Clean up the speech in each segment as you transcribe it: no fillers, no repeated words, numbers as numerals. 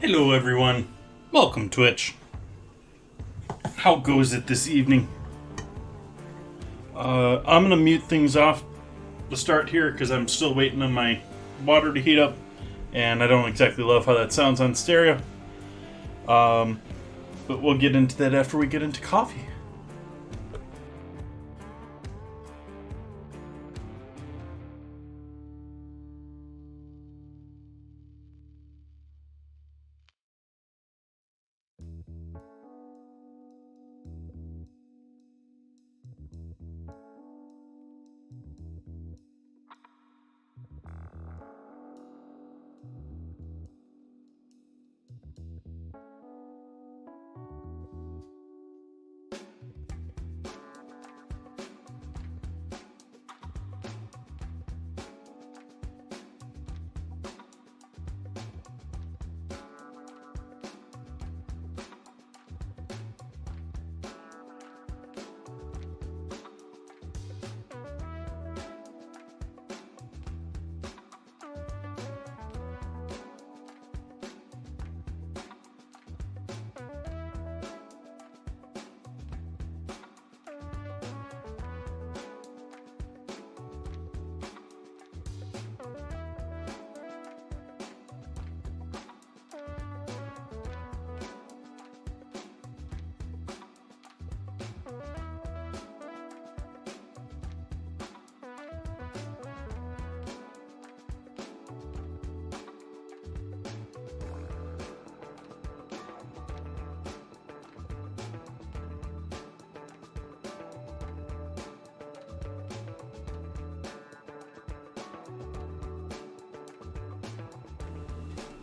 Hello everyone, welcome Twitch. How goes it this evening? I'm gonna mute things off to start here because I'm still waiting on my water to heat up, and I don't exactly love how that sounds on stereo. But we'll get into that after we get into coffee.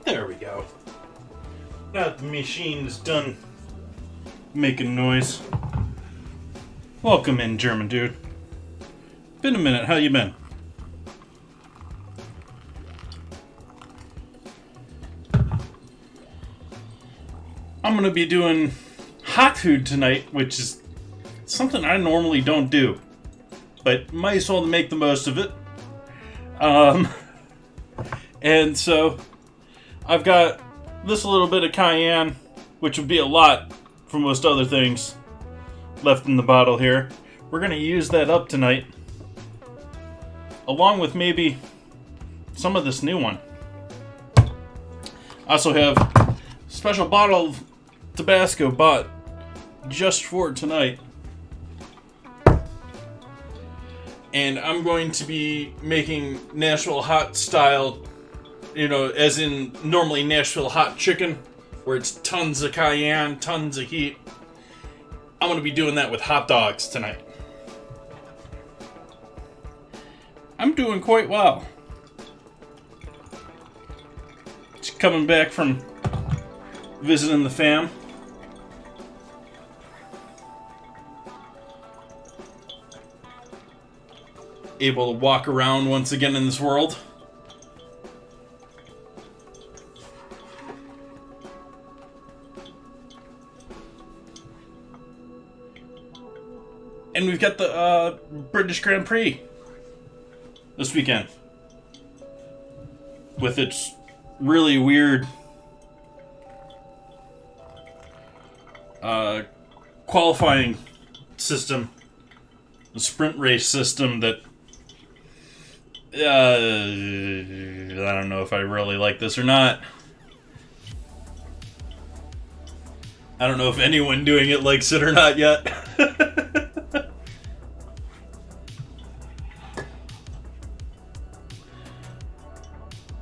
There we go. Now that the machine is done making noise. Welcome in, German dude. Been a minute, how you been? I'm gonna be doing hot food tonight, which is something I normally don't do, but might as well make the most of it. And so I've got this little bit of cayenne, which would be a lot for most other things, left in the bottle here. We're going to use that up tonight, along with maybe some of this new one. I also have a special bottle of Tabasco bought just for tonight. And I'm going to be making Nashville hot style, as in normally Nashville hot chicken, where it's tons of cayenne, tons of heat. I'm going to be doing that with hot dogs tonight. I'm doing quite well. Just coming back from visiting the fam. Able to walk around once again in this world. And we've got the British Grand Prix this weekend, with its really weird qualifying system, the sprint race system that I don't know if I really like this or not. I don't know if anyone doing it likes it or not yet.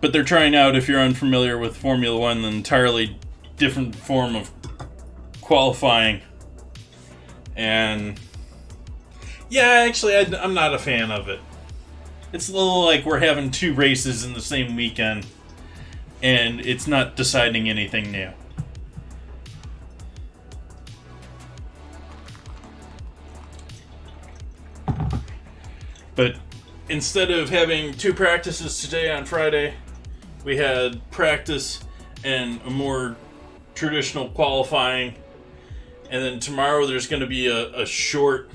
But they're trying out, if you're unfamiliar with Formula One, an entirely different form of qualifying. And yeah, actually, I'm not a fan of it. It's a little like we're having two races in the same weekend, and it's not deciding anything new. But instead of having two practices today on Friday, we had practice and a more traditional qualifying. And then tomorrow there's going to be a short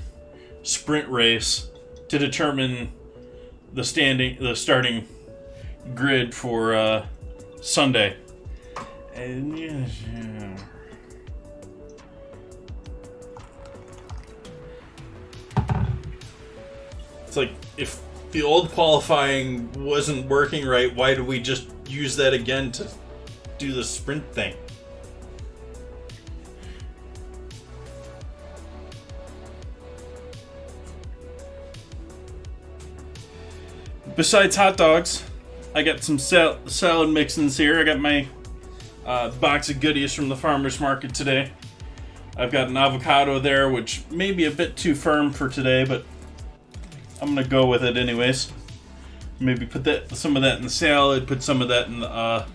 sprint race to determine the starting grid for Sunday. It's like, if the old qualifying wasn't working right, why do we just use that again to do the sprint thing? Besides hot dogs, I got some salad mixins here. I got my box of goodies from the farmer's market today. I've got an avocado there, which may be a bit too firm for today, but I'm gonna go with it anyways. Maybe put some of that in the salad, put some of that in the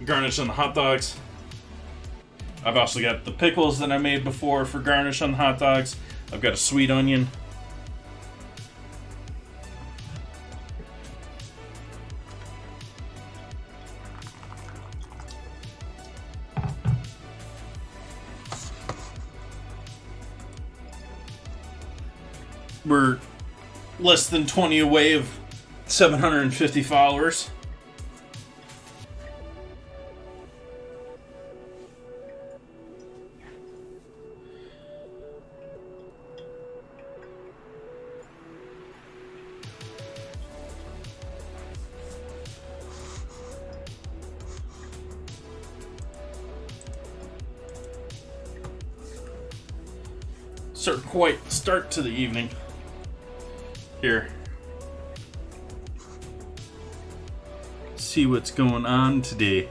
garnish on the hot dogs. I've also got the pickles that I made before for garnish on the hot dogs. I've got a sweet onion. We're less than 20 away of 750 followers. Quite start to the evening here. See what's going on today.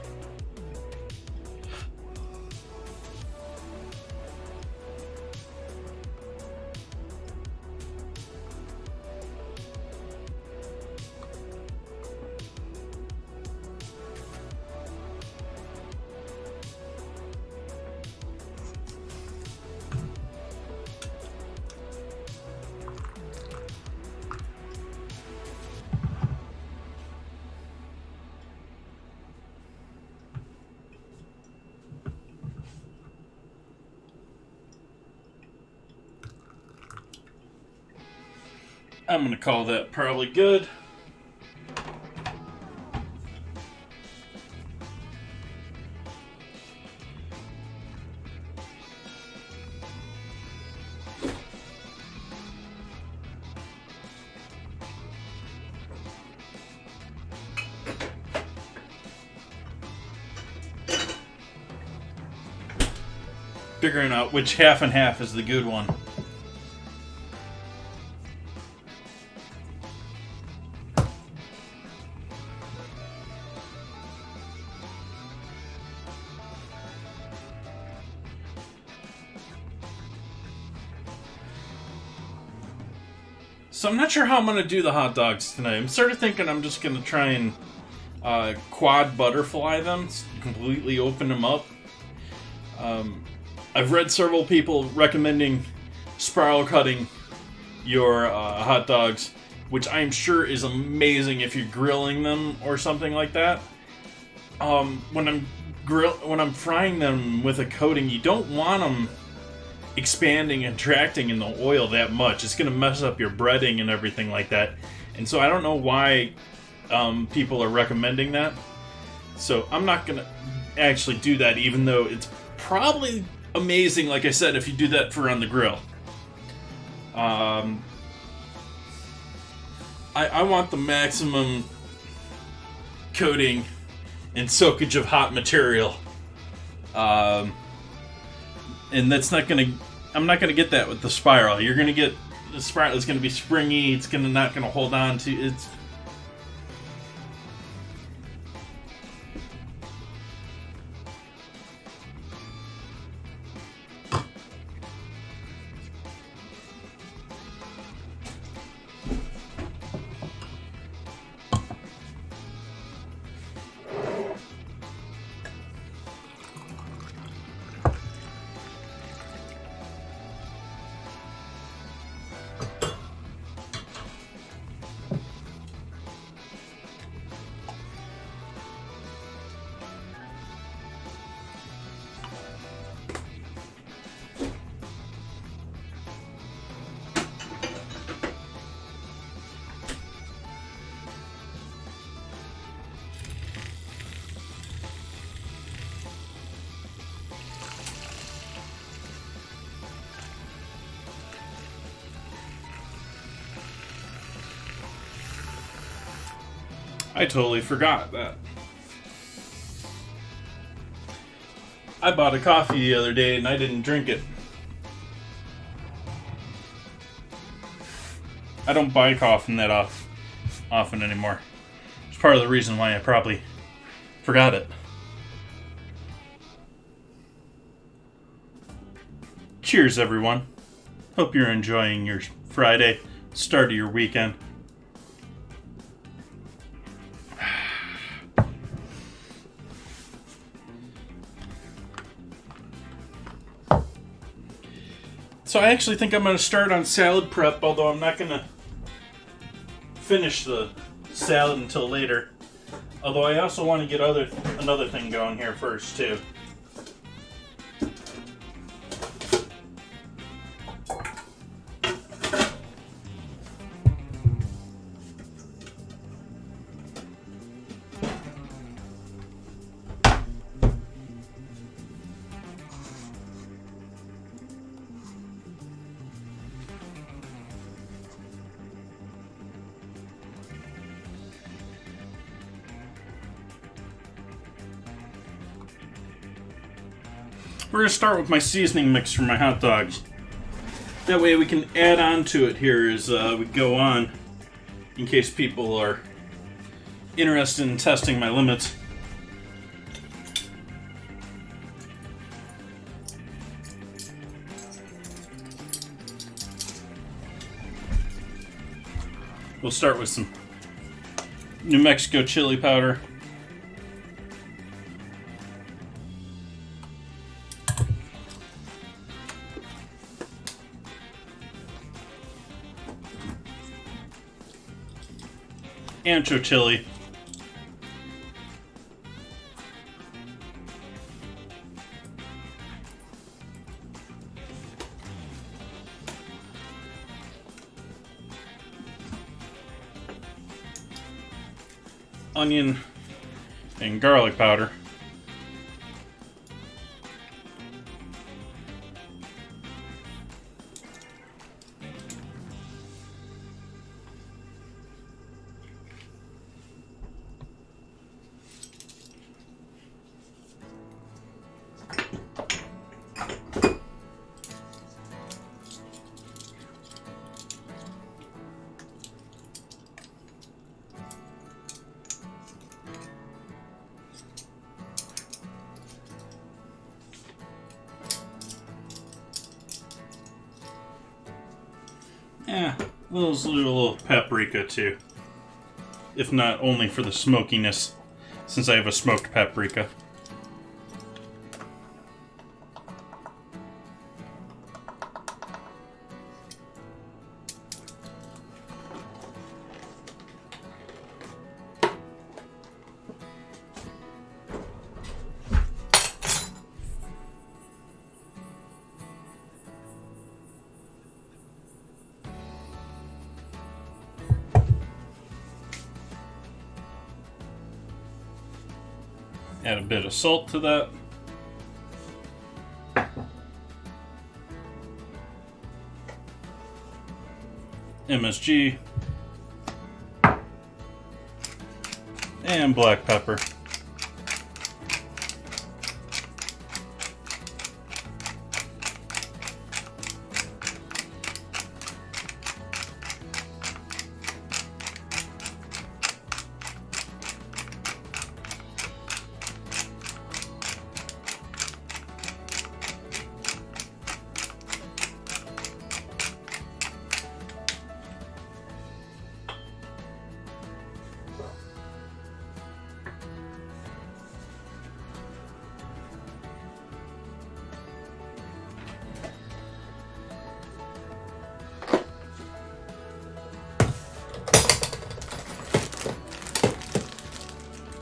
I'm gonna call that probably good. Figuring out which half and half is the good one. So I'm not sure how I'm going to do the hot dogs tonight. I'm sort of thinking I'm just going to try and quad butterfly them, completely open them up. I've read several people recommending spiral cutting your hot dogs, which I'm sure is amazing if you're grilling them or something like that. When I'm frying them with a coating, you don't want them expanding and contracting in the oil that much. It's going to mess up your breading and everything like that. And so I don't know why people are recommending that. So I'm not going to actually do that, even though it's probably amazing, like I said, if you do that for on the grill. I want the maximum coating and soakage of hot material. And that's not gonna. I'm not gonna get that with the spiral. You're gonna get the spiral. It's gonna be springy. It's not gonna hold on to. It's. I totally forgot that. I bought a coffee the other day and I didn't drink it. I don't buy coffee that often anymore. It's part of the reason why I probably forgot it. Cheers, everyone. Hope you're enjoying your Friday, start of your weekend. So I actually think I'm going to start on salad prep, although I'm not going to finish the salad until later. Although I also want to get another thing going here first, too. We're going to start with my seasoning mix for my hot dogs. That way we can add on to it here as we go on, in case people are interested in testing my limits. We'll start with some New Mexico chili powder. Ancho chili. Onion and garlic powder. Yeah, a little paprika too. If not only for the smokiness, since I have a smoked paprika. Add a bit of salt to that. MSG. And black pepper.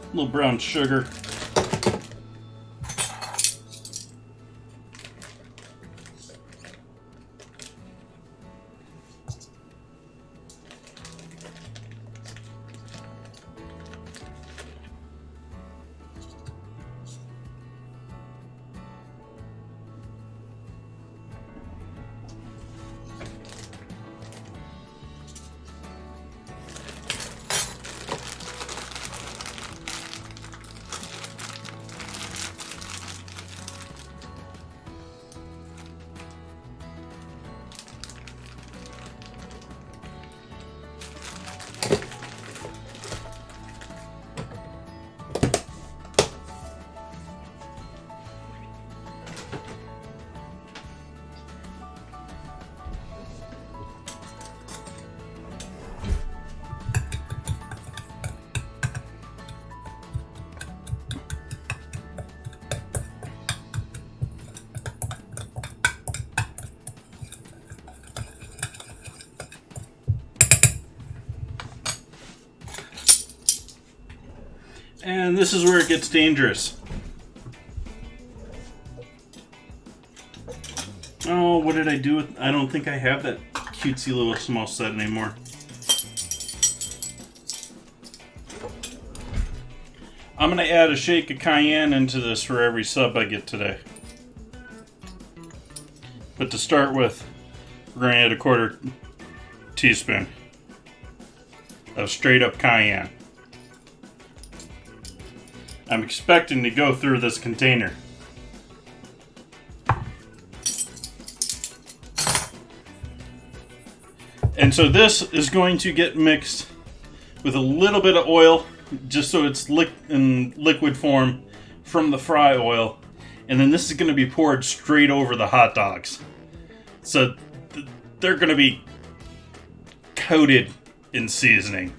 A little brown sugar. this is where it gets dangerous. Oh, what did I do with... I don't think I have that cutesy little small set anymore. I'm going to add a shake of cayenne into this for every sub I get today. But to start with, we're going to add a 1/4 teaspoon of straight up cayenne. I'm expecting to go through this container. And so this is going to get mixed with a little bit of oil, just so it's in liquid form from the fry oil. And then this is going to be poured straight over the hot dogs. So they're going to be coated in seasoning.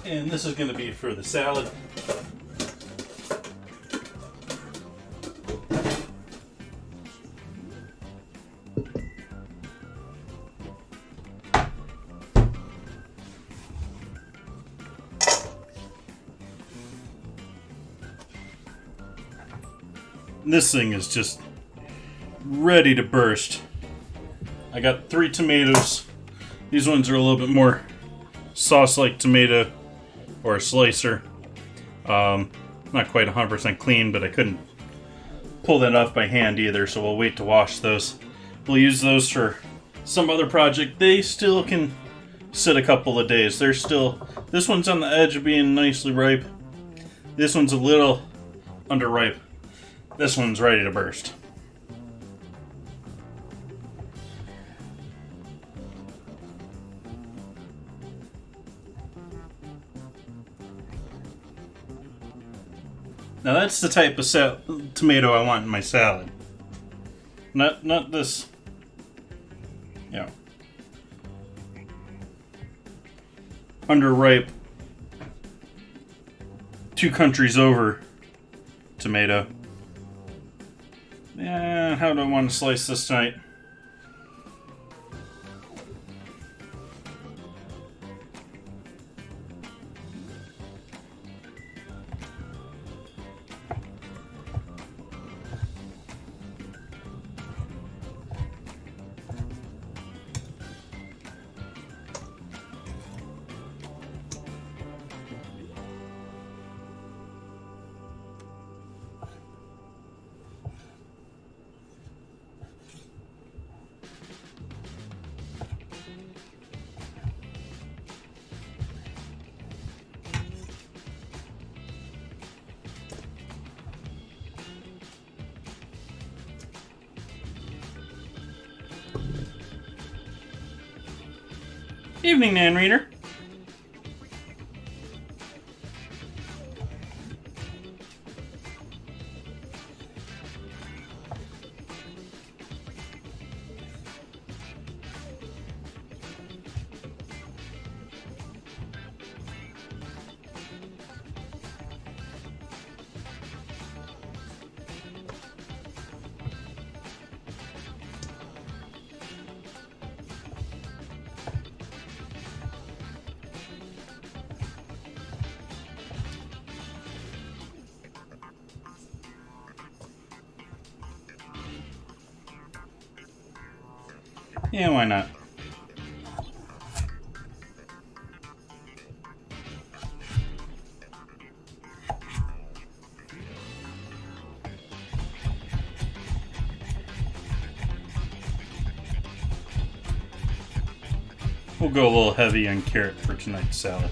And this is going to be for the salad. This thing is just ready to burst. I got 3 tomatoes. These ones are a little bit more sauce-like tomato, or a slicer. Not quite 100% clean, but I couldn't pull that off by hand either, so we'll wait to wash those. We'll use those for some other project. They still can sit a couple of days. They're still... This one's on the edge of being nicely ripe. This one's a little underripe. This one's ready to burst. Now that's the type of tomato I want in my salad. Not this, you know, underripe, 2 countries over tomato. Yeah, how do I want to slice this tonight? Evening, Nan Reader. Yeah, why not? We'll go a little heavy on carrot for tonight's salad.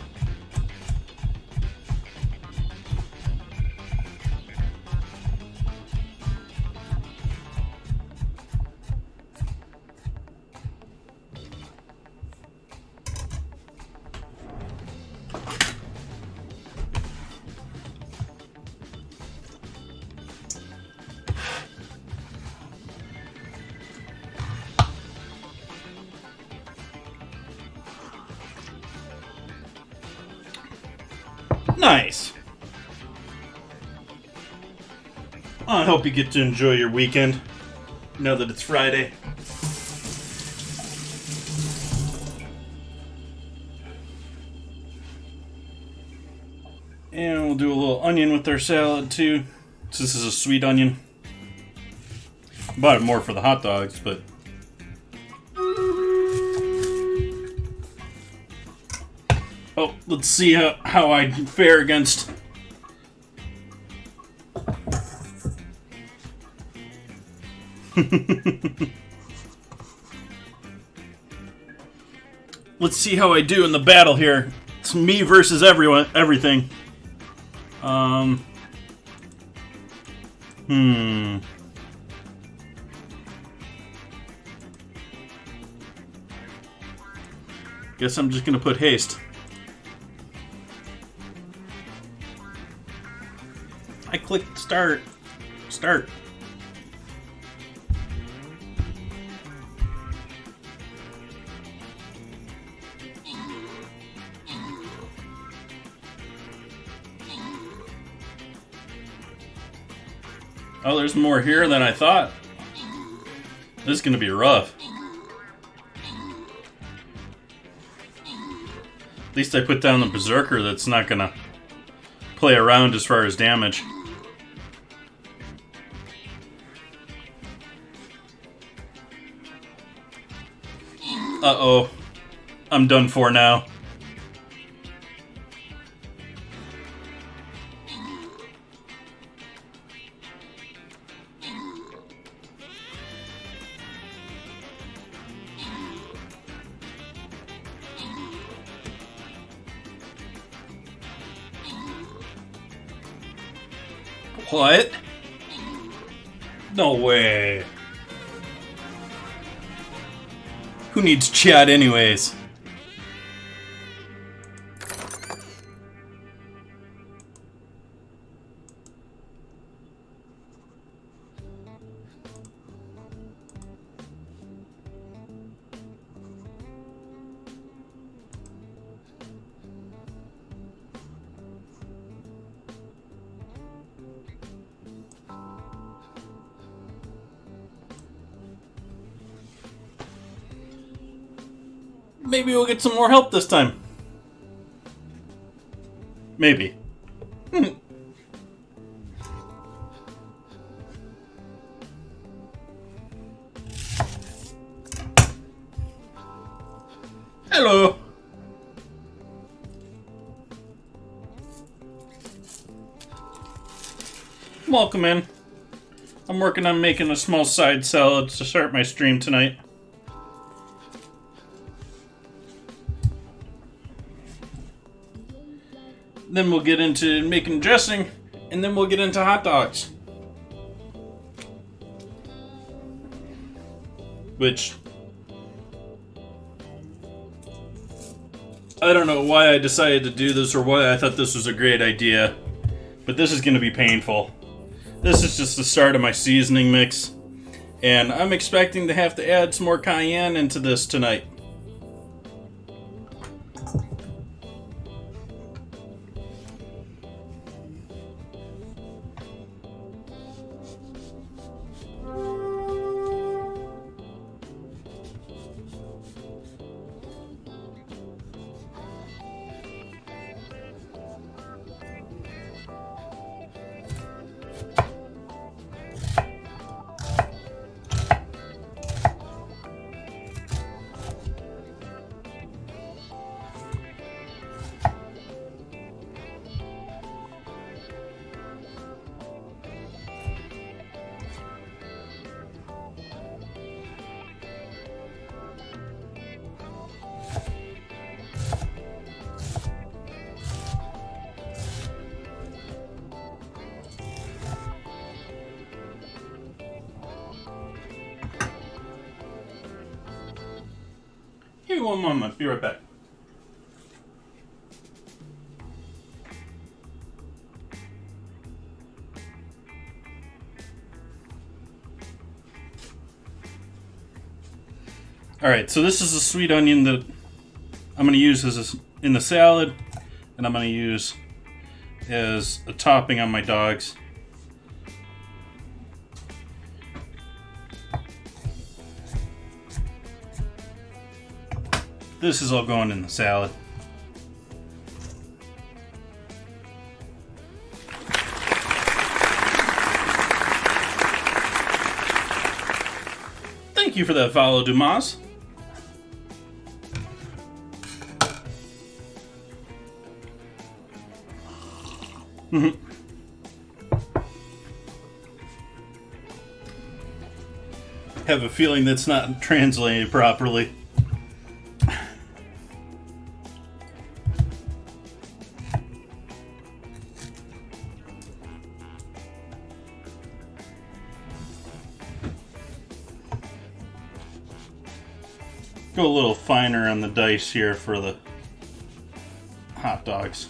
Nice. I hope you get to enjoy your weekend now that it's Friday. And we'll do a little onion with our salad too. This is a sweet onion. Bought it more for the hot dogs, but oh, let's see how I fare against let's see how I do in the battle here. It's me versus everything. Guess I'm just gonna put haste. I clicked start. Start. Oh, there's more here than I thought. This is gonna be rough. At least I put down the berserker that's not gonna play around as far as damage. Uh-oh. I'm done for now. What? No way. Who needs chat anyways? Maybe we'll get some more help this time. Maybe. Hello. Welcome in. I'm working on making a small side salad to start my stream tonight. Then we'll get into making dressing, and then we'll get into hot dogs. Which, I don't know why I decided to do this or why I thought this was a great idea, but this is going to be painful. This is just the start of my seasoning mix, and I'm expecting to have to add some more cayenne into this tonight. one moment. Be right back. Alright, so this is the sweet onion that I'm going to use in the salad, and I'm going to use as a topping on my dogs. This is all going in the salad. Thank you for that follow, Dumas. Have a feeling that's not translated properly. Go a little finer on the dice here for the hot dogs.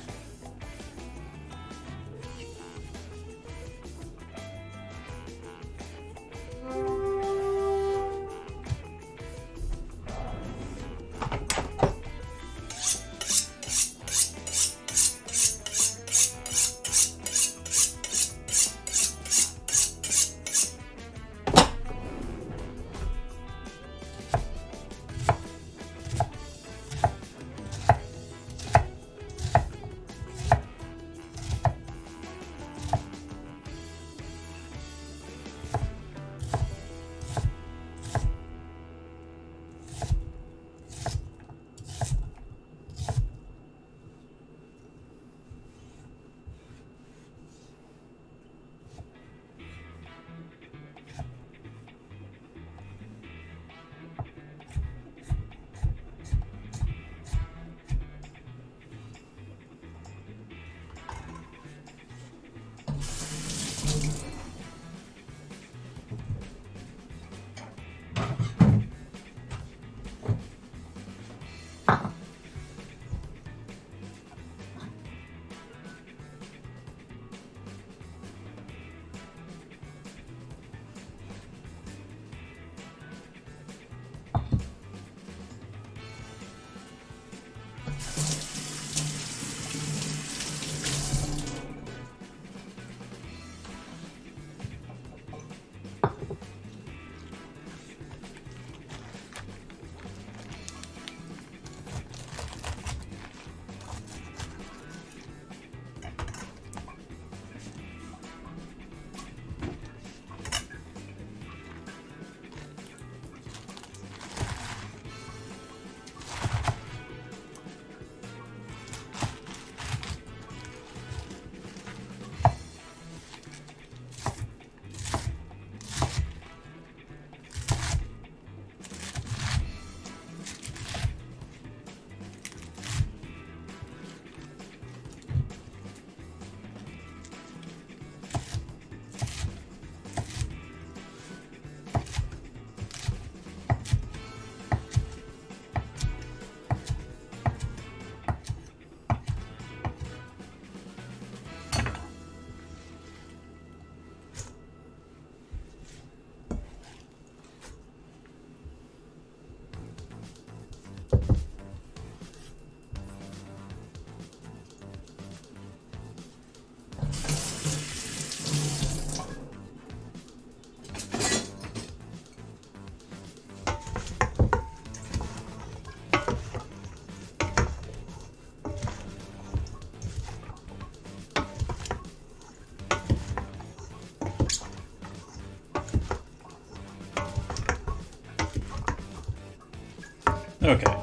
Okay,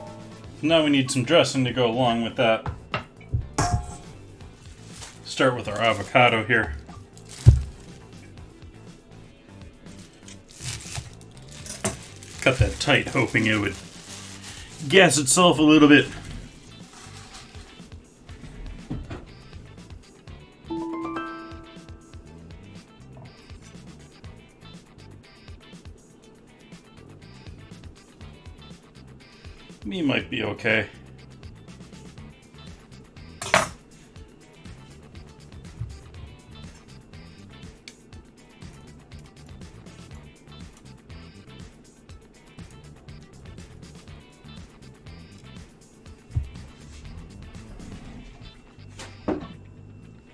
now we need some dressing to go along with that. Start with our avocado here. Cut that tight, hoping it would gas itself a little bit. Me might be okay.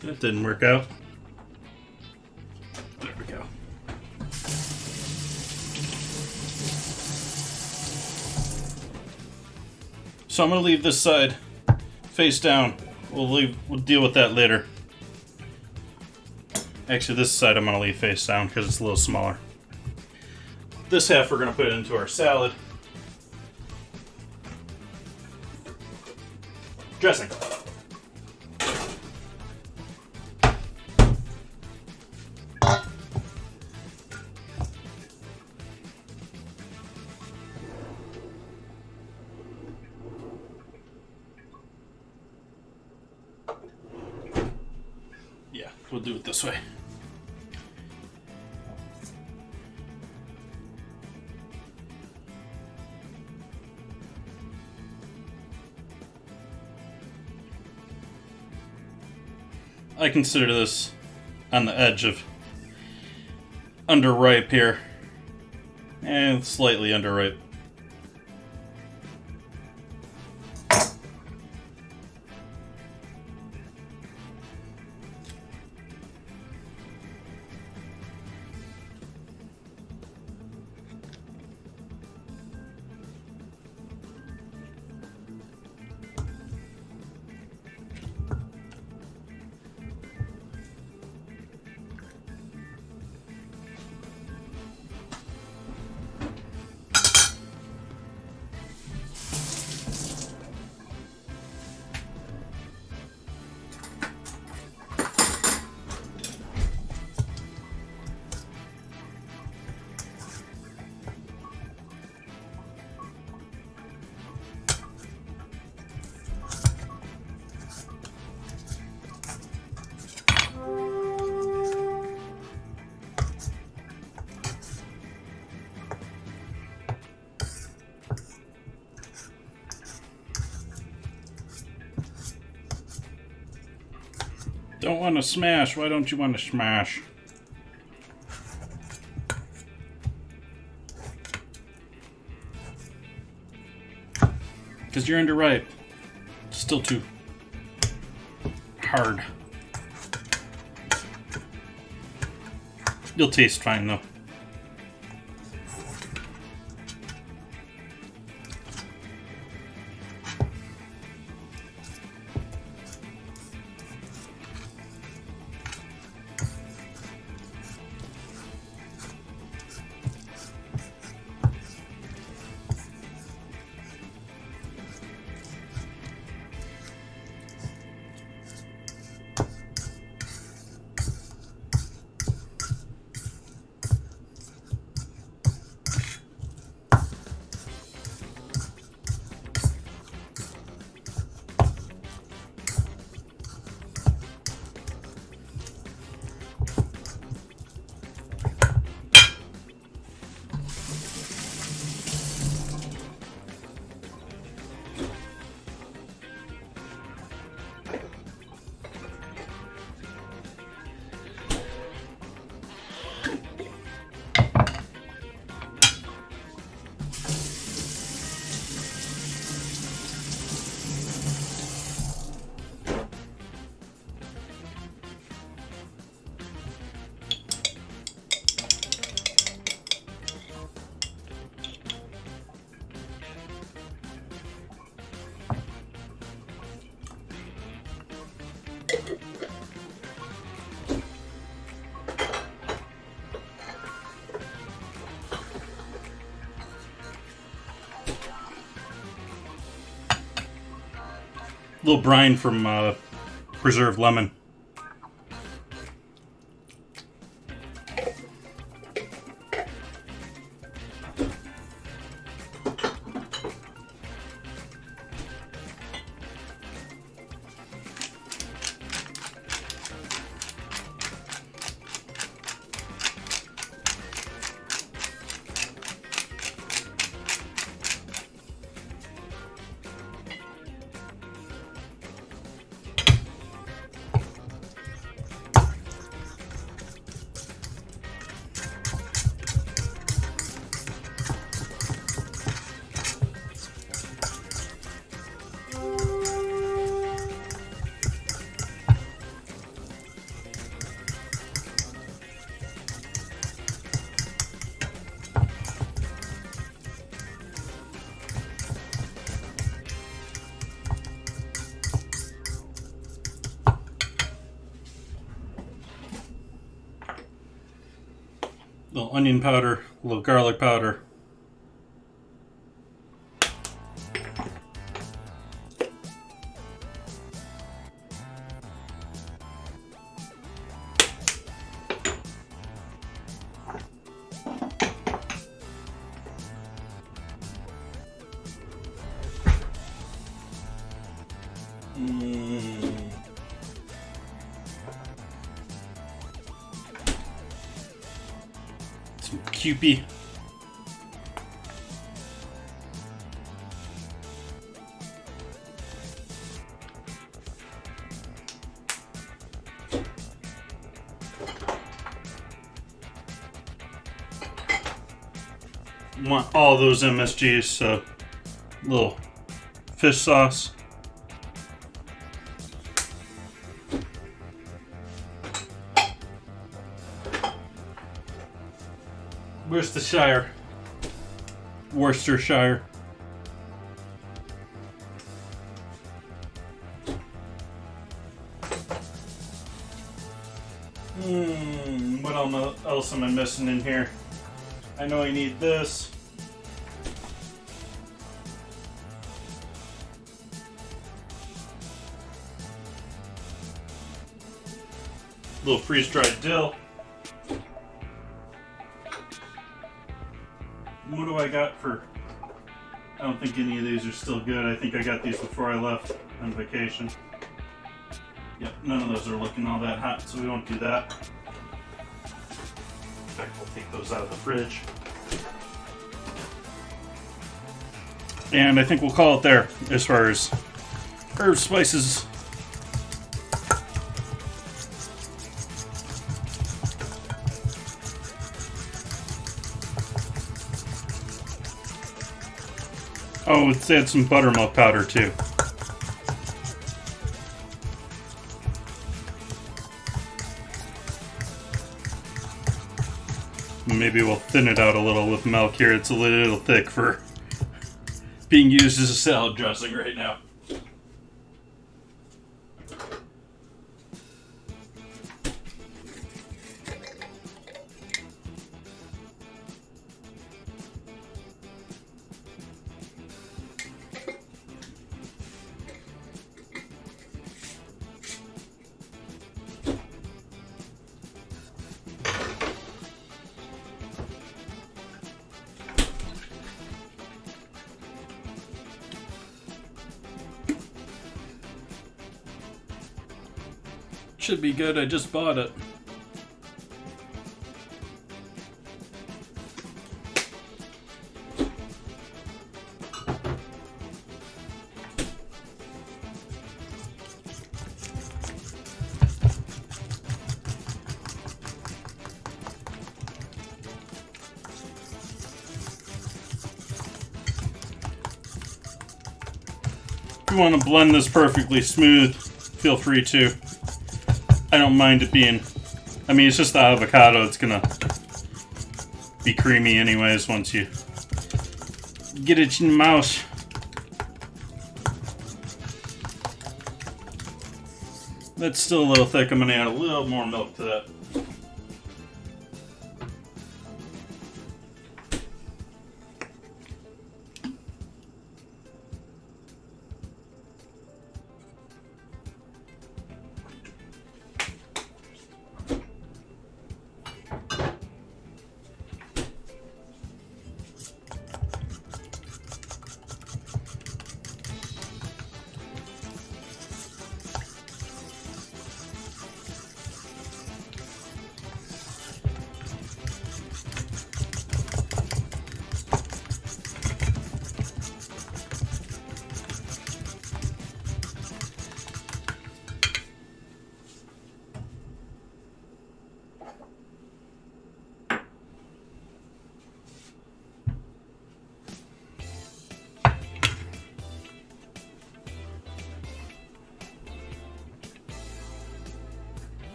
That didn't work out. There we go. So I'm going to leave this side face down. We'll deal with that later. Actually, this side I'm going to leave face down because it's a little smaller. This half we're going to put into our salad. Dressing. Yeah, we'll do it this way. I consider this on the edge of underripe here, and slightly underripe. Don't want to smash. Why don't you want to smash? Because you're underripe. It's still too hard. You'll taste fine though. Little brine from preserved lemon. A little onion powder, a little garlic powder. Some Kewpie. Want all those MSGs, so a little fish sauce. Worcestershire. Worcestershire. What else am I missing in here? I know I need this. A little freeze-dried dill. What do I got for... I don't think any of these are still good. I think I got these before I left on vacation. Yep, none of those are looking all that hot, so we won't do that. In fact, we'll take those out of the fridge. And I think we'll call it there as far as herbs, spices. Oh, let's add some buttermilk powder too. Maybe we'll thin it out a little with milk here. It's a little thick for being used as a salad dressing right now. Should be good, I just bought it. If you want to blend this perfectly smooth, feel free to. I don't mind it being, I mean, it's just the avocado. It's gonna be creamy anyways once you get it in the mouth. That's still a little thick. I'm gonna add a little more milk to that.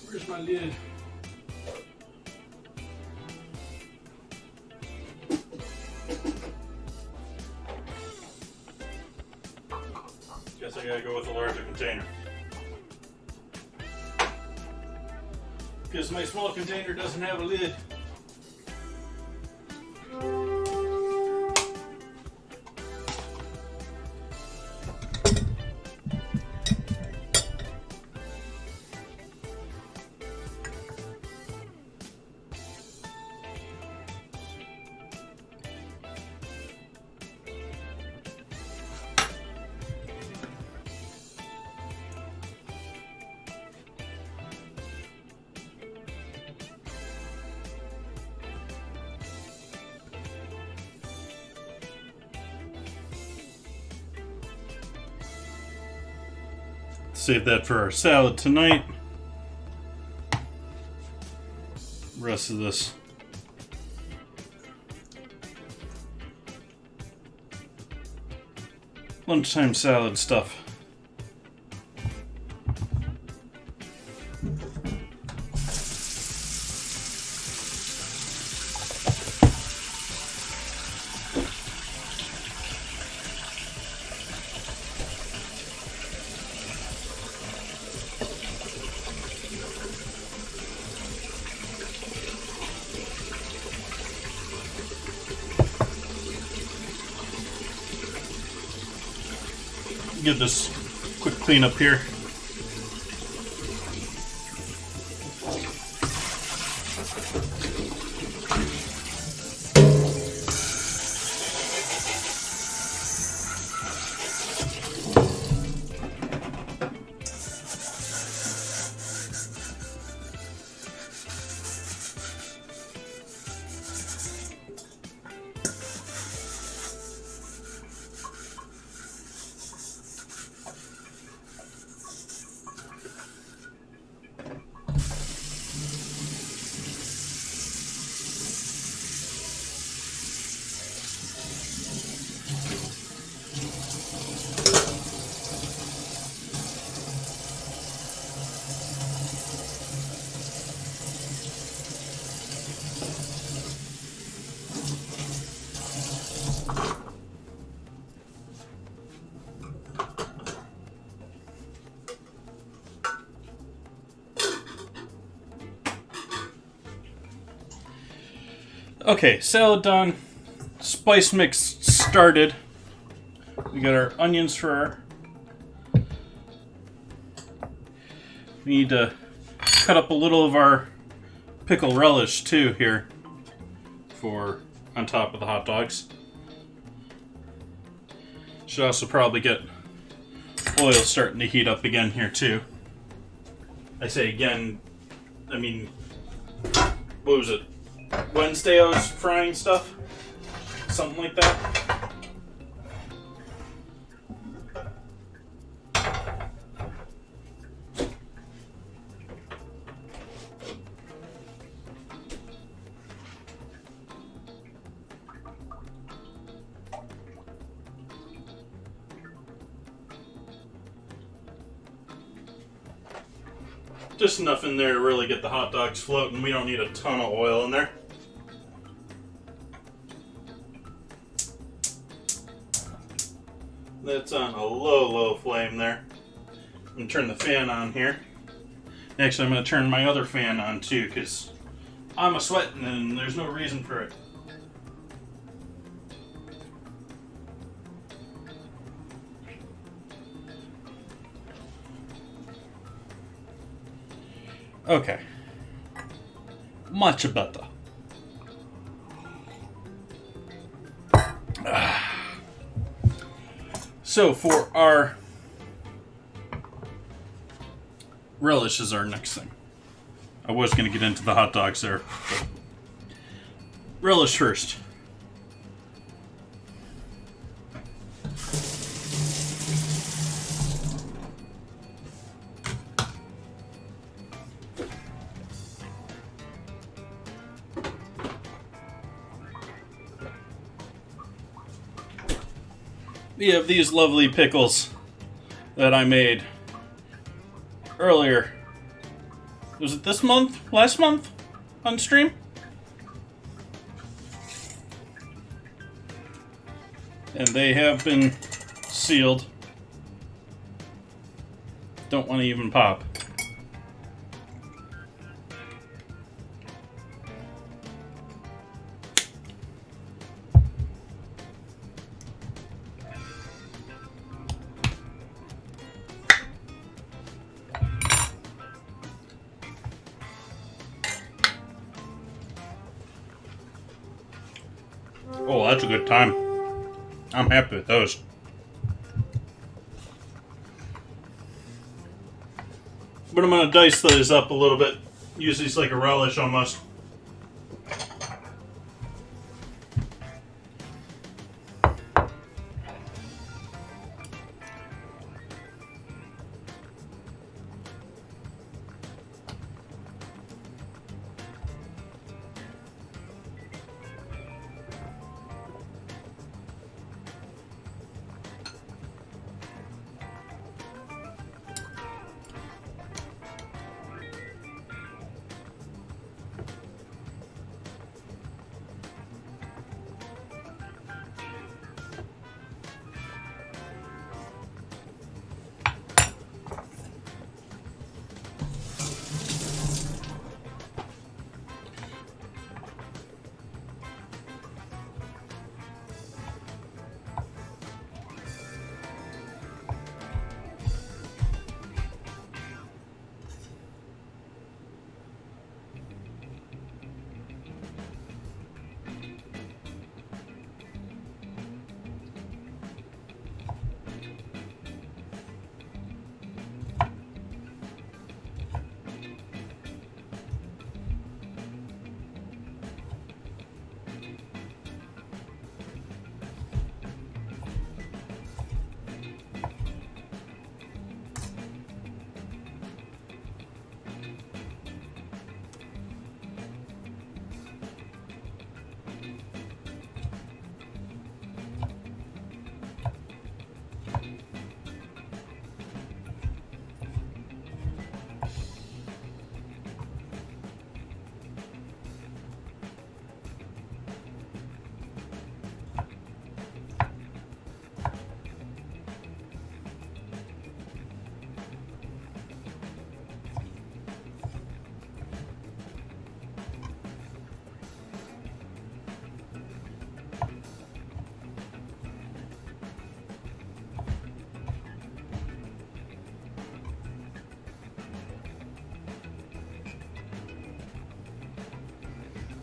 Where's my lid? Guess I gotta go with a larger container. Because my small container doesn't have a lid. Save that for our salad tonight. Rest of this lunchtime salad stuff. Give this quick cleanup here. Okay, salad done. Spice mix started. We got our onions for our... We need to cut up a little of our pickle relish too here for on top of the hot dogs. Should also probably get oil starting to heat up again here too. I say again, I mean, what was it? Wednesday I was frying stuff? Something like that. Just enough in there to really get the hot dogs floating. We don't need a ton of oil in there. That's on a low flame there. I'm going to turn the fan on here. Actually, I'm going to turn my other fan on too, because I'm a-sweating and there's no reason for it. Okay. Much better. So for our relish is our next thing. I was going to get into the hot dogs there, but relish first. We have these lovely pickles that I made earlier. Was it this month? Last month? On stream? And they have been sealed. Don't want to even pop. Oh, that's a good time. I'm happy with those. But I'm going to dice those up a little bit. Use these like a relish almost.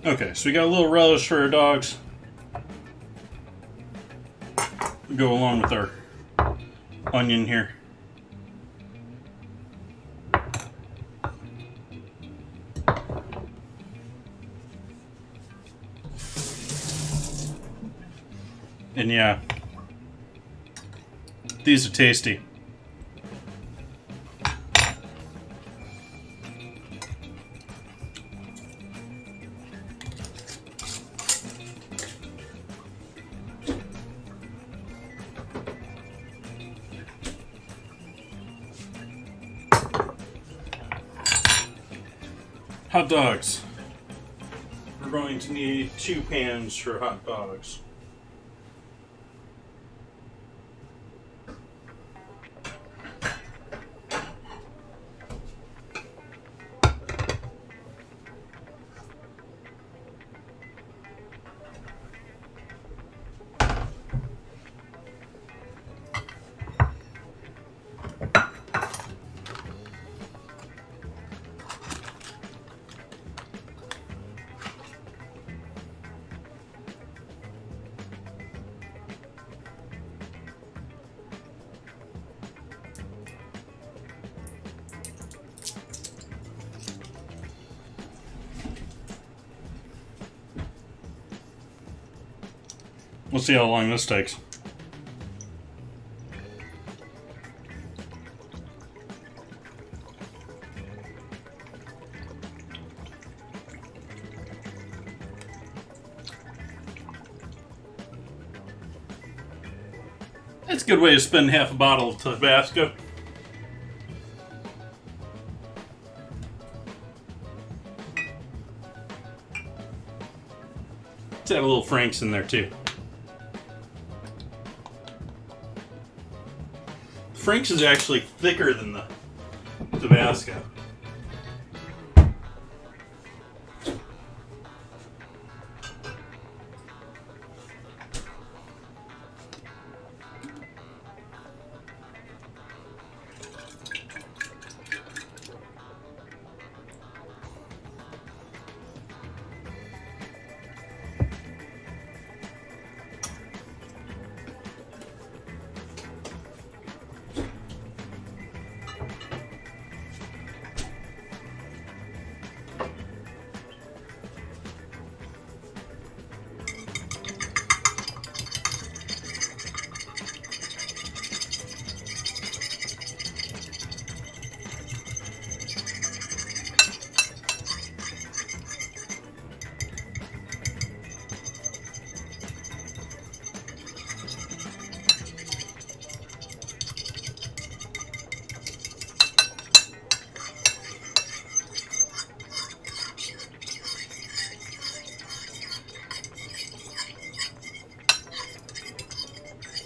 Okay, so we got a little relish for our dogs. Go along with our onion here. And yeah, these are tasty. Hot dogs. We're going to need 2 pans for hot dogs. We'll see how long this takes. That's a good way to spend half a bottle of Tabasco. Let's add a little Frank's in there too. Frank's is actually thicker than the Tabasco.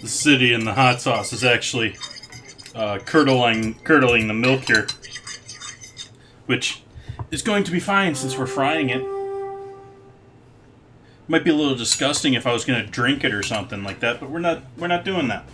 The city and the hot sauce is actually curdling the milk here, which is going to be fine since we're frying it. Might be a little disgusting if I was going to drink it or something like that, but we're not doing that.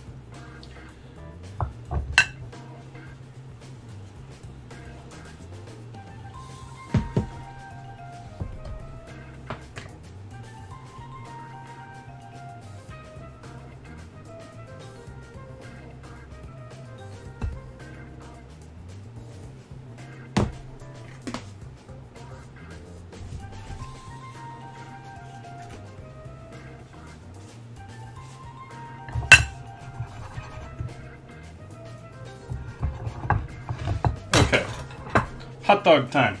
Hot dog time.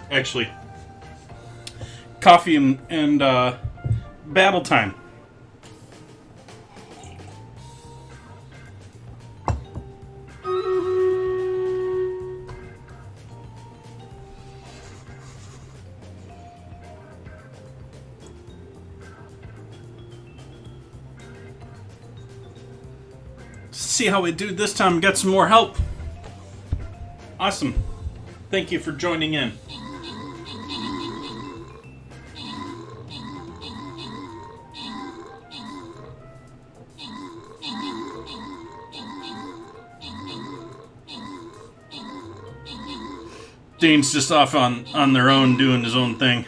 Actually, coffee and battle time. See how we do this time. Got some more help. Awesome. Thank you for joining in. Dane's just off on their own doing his own thing.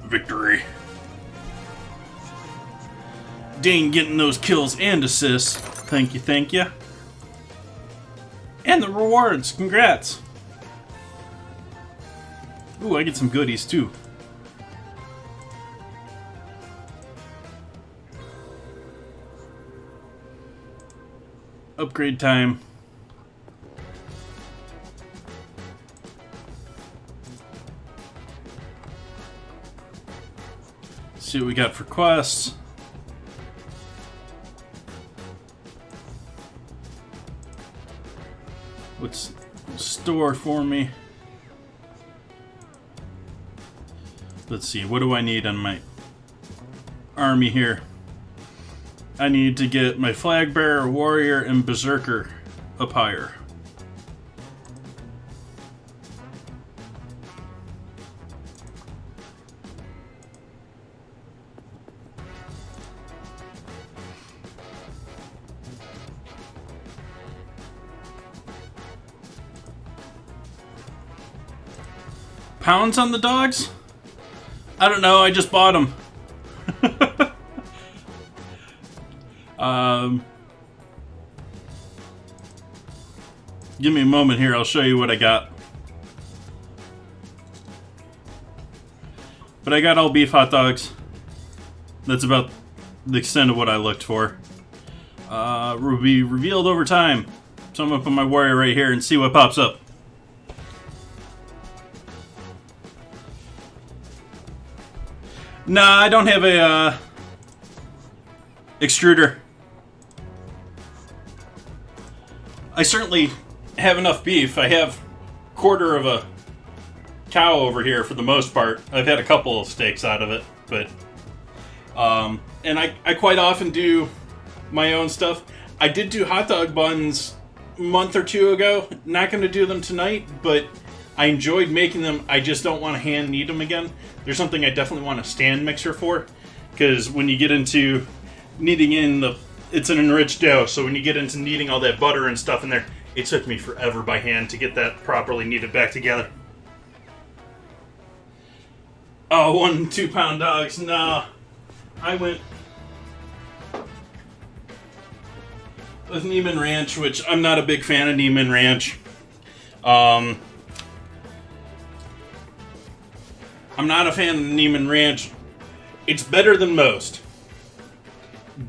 Victory. Dane getting those kills and assists. Thank you, thank you. And the rewards. Congrats. Ooh, I get some goodies too. Upgrade time. See what we got for quests. What's store for me? Let's see, what do I need on my army here? I need to get my flag bearer, warrior, and berserker up higher. Pounds on the dogs? I don't know, I just bought them. Give me a moment here, I'll show you what I got. But I got all beef hot dogs. That's about the extent of what I looked for. Will be revealed over time. So I'm gonna put my warrior right here and see what pops up. Nah, I don't have a extruder. I certainly have enough beef. I have a quarter of a cow over here for the most part. I've had a couple of steaks out of it, but and I quite often do my own stuff. I did do hot dog buns a month or two ago. Not going to do them tonight, but I enjoyed making them. I just don't want to hand knead them again. There's something I definitely want a stand mixer for, because when you get into kneading in it's an enriched dough, so when you get into kneading all that butter and stuff in there, it took me forever by hand to get that properly kneaded back together. Oh, 1 2 pound dogs, no. I went with Neiman Ranch, which I'm not a big fan of Neiman Ranch. I'm not a fan of Neiman Ranch. It's better than most,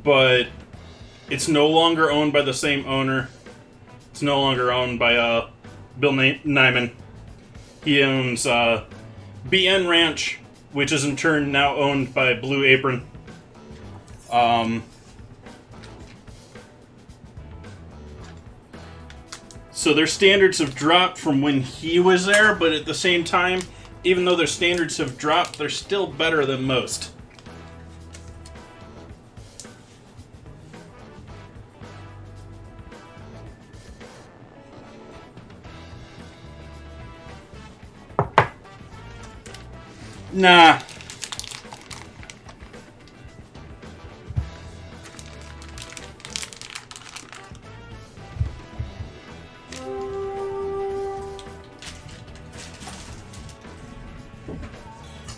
but it's no longer owned by the same owner. It's no longer owned by Bill Nyman. He owns BN Ranch, which is in turn now owned by Blue Apron. So their standards have dropped from when he was there, but at the same time, even though their standards have dropped, they're still better than most. Nah.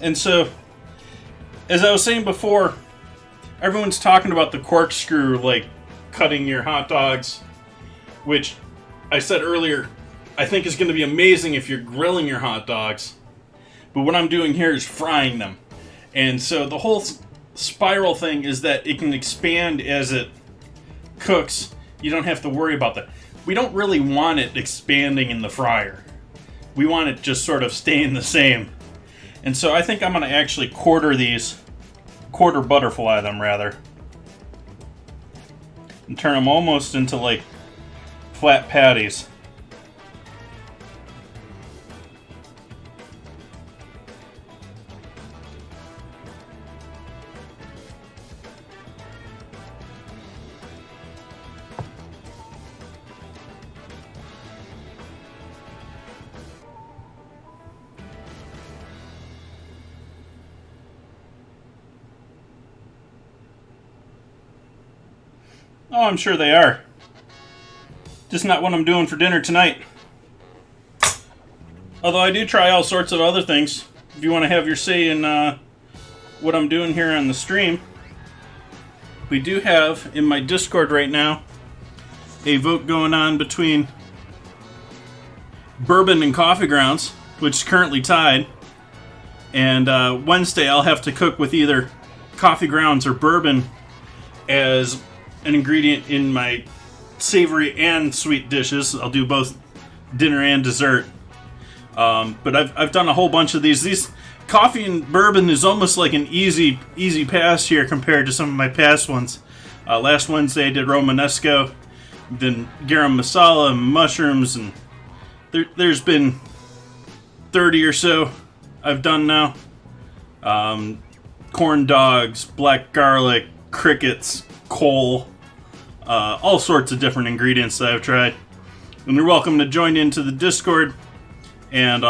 And so, as I was saying before, everyone's talking about the corkscrew, like cutting your hot dogs, which I said earlier, I think is going to be amazing if you're grilling your hot dogs. But what I'm doing here is frying them. And so the whole spiral thing is that it can expand as it cooks. You don't have to worry about that. We don't really want it expanding in the fryer. We want it just sort of staying the same. And so I think I'm going to actually quarter butterfly them rather. And turn them almost into like flat patties. Oh, I'm sure they are. Just not what I'm doing for dinner tonight. Although I do try all sorts of other things. If you want to have your say in what I'm doing here on the stream, we do have in my Discord right now a vote going on between bourbon and coffee grounds, which is currently tied. And Wednesday I'll have to cook with either coffee grounds or bourbon as an ingredient in my savory and sweet dishes. I'll do both dinner and dessert. But I've done a whole bunch of these. These coffee and bourbon is almost like an easy pass here compared to some of my past ones. Last Wednesday I did Romanesco, then garam masala and mushrooms, and there's been 30 or so I've done now. Corn dogs, black garlic, crickets, coal, all sorts of different ingredients that I've tried. And you're welcome to join into the Discord, and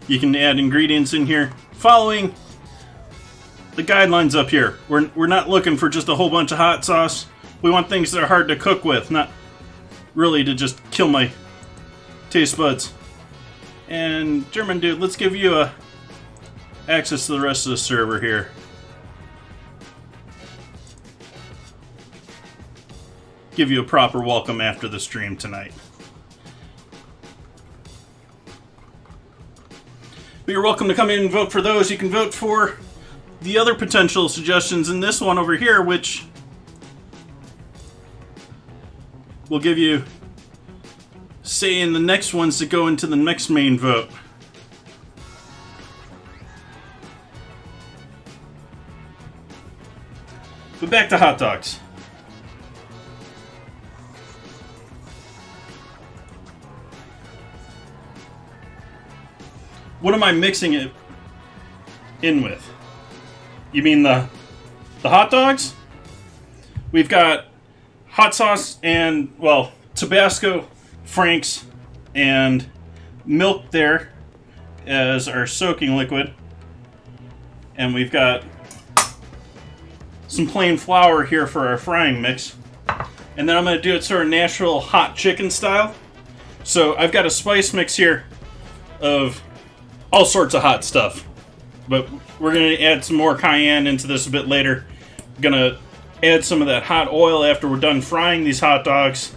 you can add ingredients in here following the guidelines up here. We're not looking for just a whole bunch of hot sauce. We want things that are hard to cook with, not really to just kill my taste buds. And German dude, let's give you access to the rest of the server here. Give you a proper welcome after the stream tonight. But you're welcome to come in and vote for those. You can vote for the other potential suggestions in this one over here, which will give you say in the next ones that go into the next main vote. But back to hot dogs. What am I mixing it in with? You mean the hot dogs? We've got hot sauce and, well, Tabasco, Frank's, and milk there as our soaking liquid. And we've got some plain flour here for our frying mix. And then I'm going to do it sort of Nashville hot chicken style. So I've got a spice mix here of all sorts of hot stuff. But we're going to add some more cayenne into this a bit later. Going to add some of that hot oil after we're done frying these hot dogs,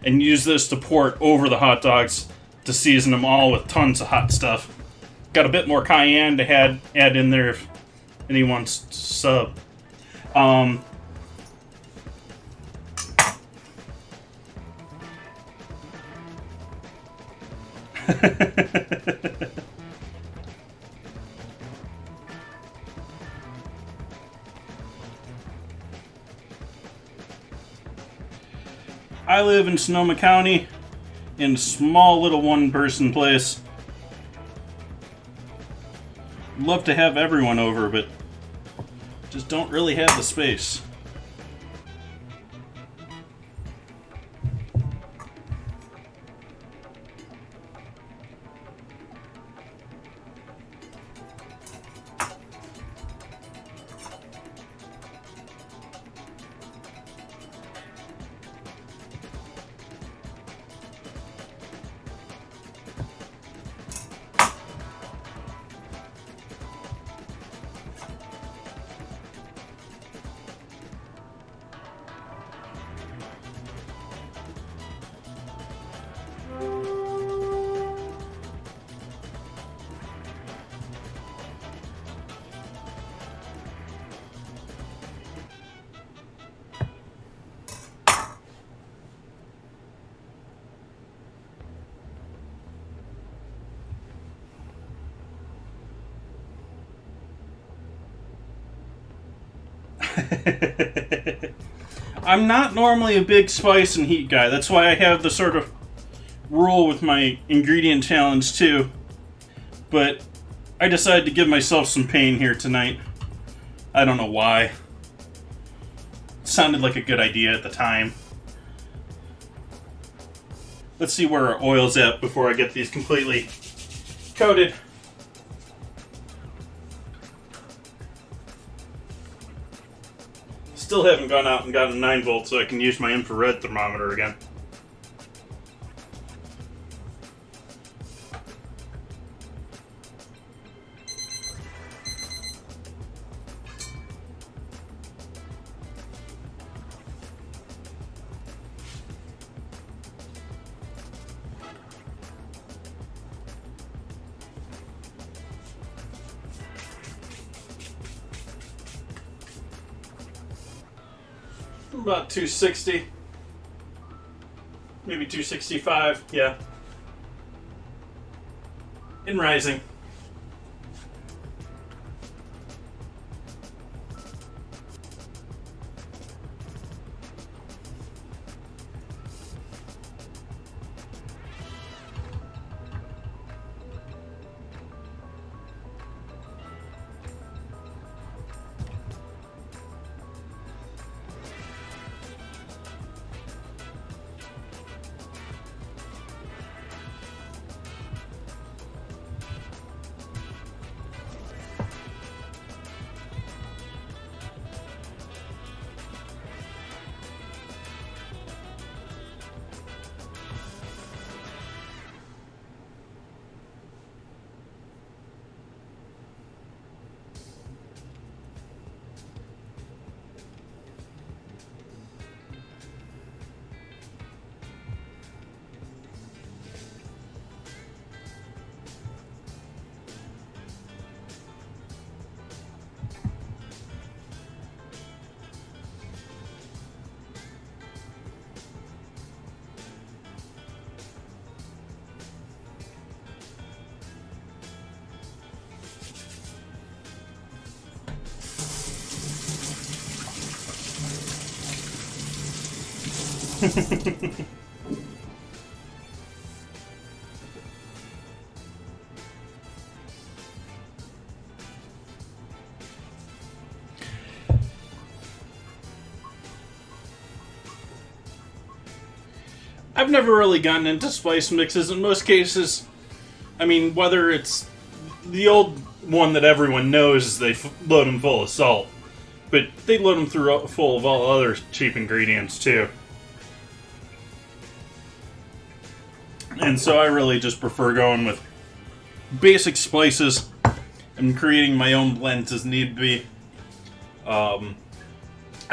and use this to pour it over the hot dogs to season them all with tons of hot stuff. Got a bit more cayenne to add in there if anyone wants to sub. I live in Sonoma County in a small little one-person place. Love to have everyone over, but just don't really have the space. I'm not normally a big spice and heat guy. That's why I have the sort of rule with my ingredient challenge too. But I decided to give myself some pain here tonight. I don't know why. It sounded like a good idea at the time. Let's see where our oil's at before I get these completely coated. Still haven't gone out and gotten 9 volts so I can use my infrared thermometer again. About 260, maybe 265, yeah. And rising. I've never really gotten into spice mixes. In most cases, I mean, whether it's the old one that everyone knows is they load them full of salt, but they load them full of all other cheap ingredients too. And so I really just prefer going with basic spices and creating my own blends as need be.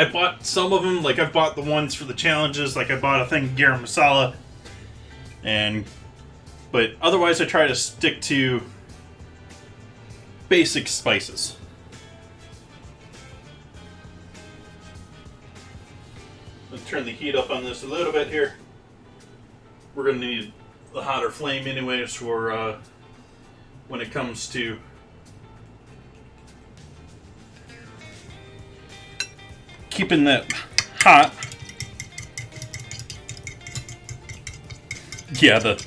I bought some of them, like I've bought the ones for the challenges, like I bought a thing of garam masala, but otherwise I try to stick to basic spices. Let's turn the heat up on this a little bit here. We're going to need a hotter flame anyways for when it comes to keeping that hot. Yeah, the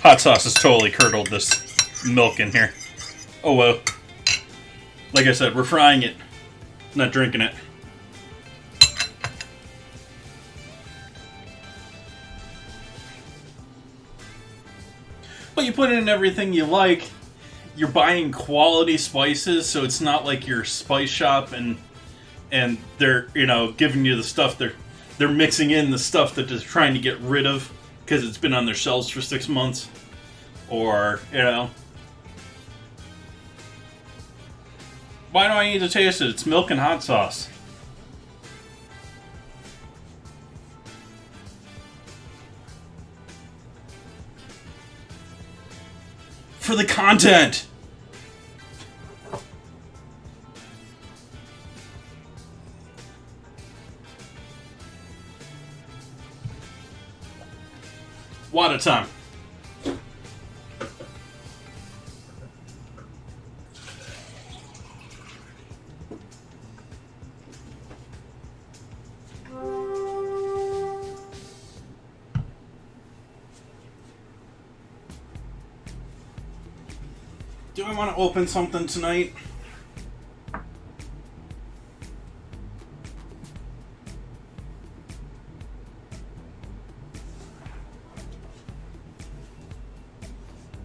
hot sauce has totally curdled this milk in here. Oh well. Like I said, we're frying it, not drinking it. But you put in everything you like. You're buying quality spices, so it's not like your spice shop and they're, you know, giving you the stuff they're mixing in the stuff that they're trying to get rid of because it's been on their shelves for 6 months, or, you know, why do I need to taste it? It's milk and hot sauce. For the content. Water time. Do I want to open something tonight?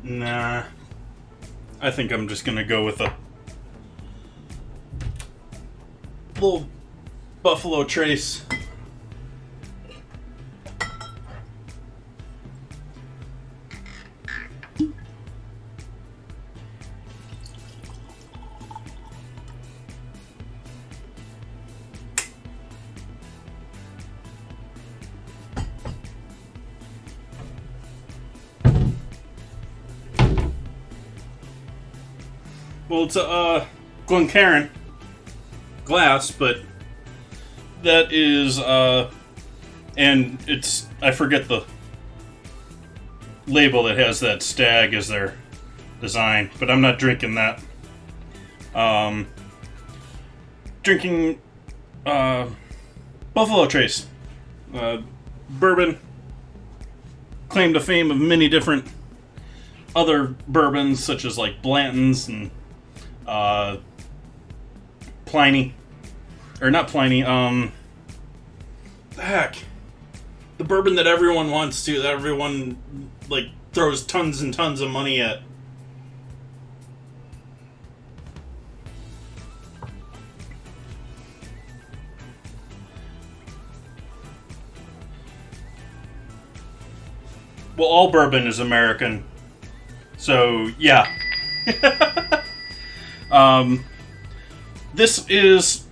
Nah. I think I'm just gonna go with a little Buffalo Trace. Well, it's a Glencairn glass, but that is, and it's, I forget the label that has that stag as their design, but I'm not drinking that. Drinking Buffalo Trace. Bourbon. Claim to fame of many different other bourbons, such as like Blanton's and Pliny. Or not Pliny, heck. The bourbon that everyone wants to, that everyone, like, throws tons and tons of money at. Well, all bourbon is American. So, yeah. This is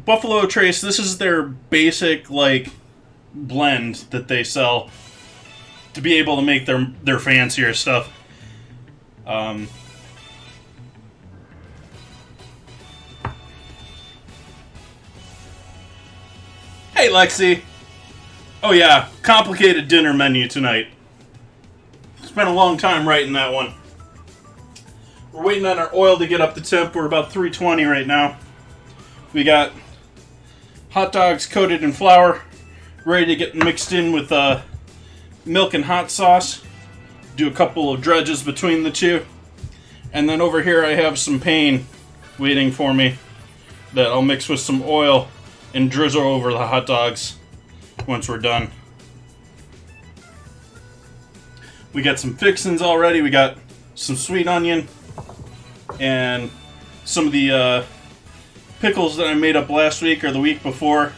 Buffalo Trace. This is their basic, like, blend that they sell to be able to make their fancier stuff. Hey, Lexi. Oh yeah, complicated dinner menu tonight. Spent a long time writing that one. We're waiting on our oil to get up to temp. We're about 320 right now. We got hot dogs coated in flour, ready to get mixed in with milk and hot sauce. Do a couple of dredges between the two. And then over here I have some pane waiting for me that I'll mix with some oil and drizzle over the hot dogs once we're done. We got some fixins already. We got some sweet onion and some of the pickles that I made up last week or the week before,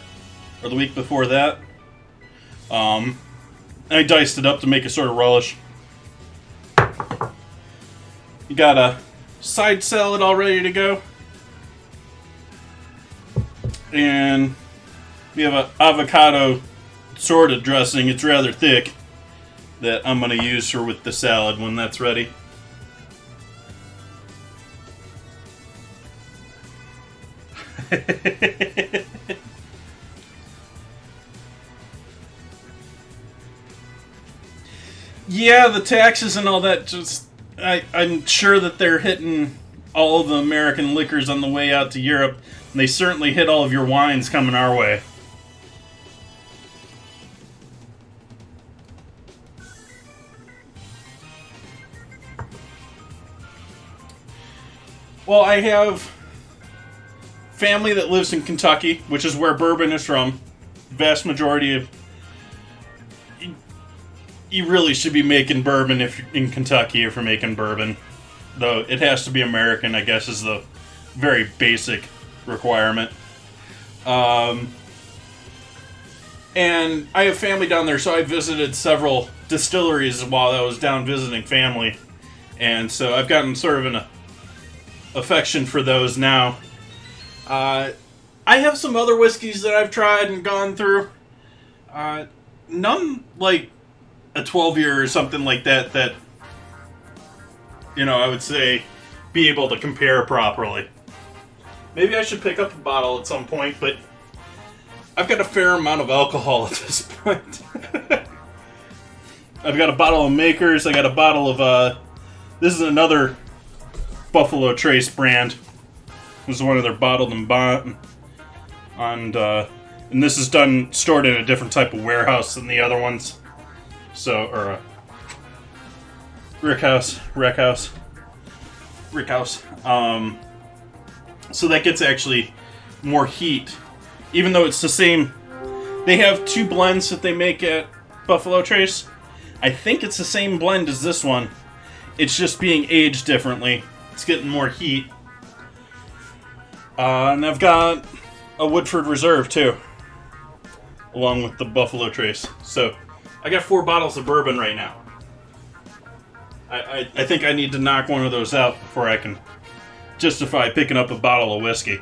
or the week before that. I diced it up to make a sort of relish. You got a side salad all ready to go. And we have an avocado sort of dressing. It's rather thick that I'm going to use with the salad when that's ready. Yeah, the taxes and all that, just I'm sure that they're hitting all of the American liquors on the way out to Europe, and they certainly hit all of your wines coming our way. Well, I have family that lives in Kentucky, which is where bourbon is from. The vast majority of... You really should be making bourbon if you're in Kentucky if you're making bourbon. Though it has to be American, I guess, is the very basic requirement. And I have family down there, so I visited several distilleries while I was down visiting family. And so I've gotten sort of an affection for those now. I have some other whiskeys that I've tried and gone through. None like a 12-year or something like that that, you know, I would say be able to compare properly. Maybe I should pick up a bottle at some point, but I've got a fair amount of alcohol at this point. I've got a bottle of Makers. I got a bottle of, this is another Buffalo Trace brand. This is one of their bottled and bond. And this is stored in a different type of warehouse than the other ones. So, or a rick house. So that gets actually more heat. Even though it's the same, they have two blends that they make at Buffalo Trace. I think it's the same blend as this one. It's just being aged differently. It's getting more heat. And I've got a Woodford Reserve too, along with the Buffalo Trace. So I got 4 bottles of bourbon right now. I think I need to knock one of those out before I can justify picking up a bottle of whiskey.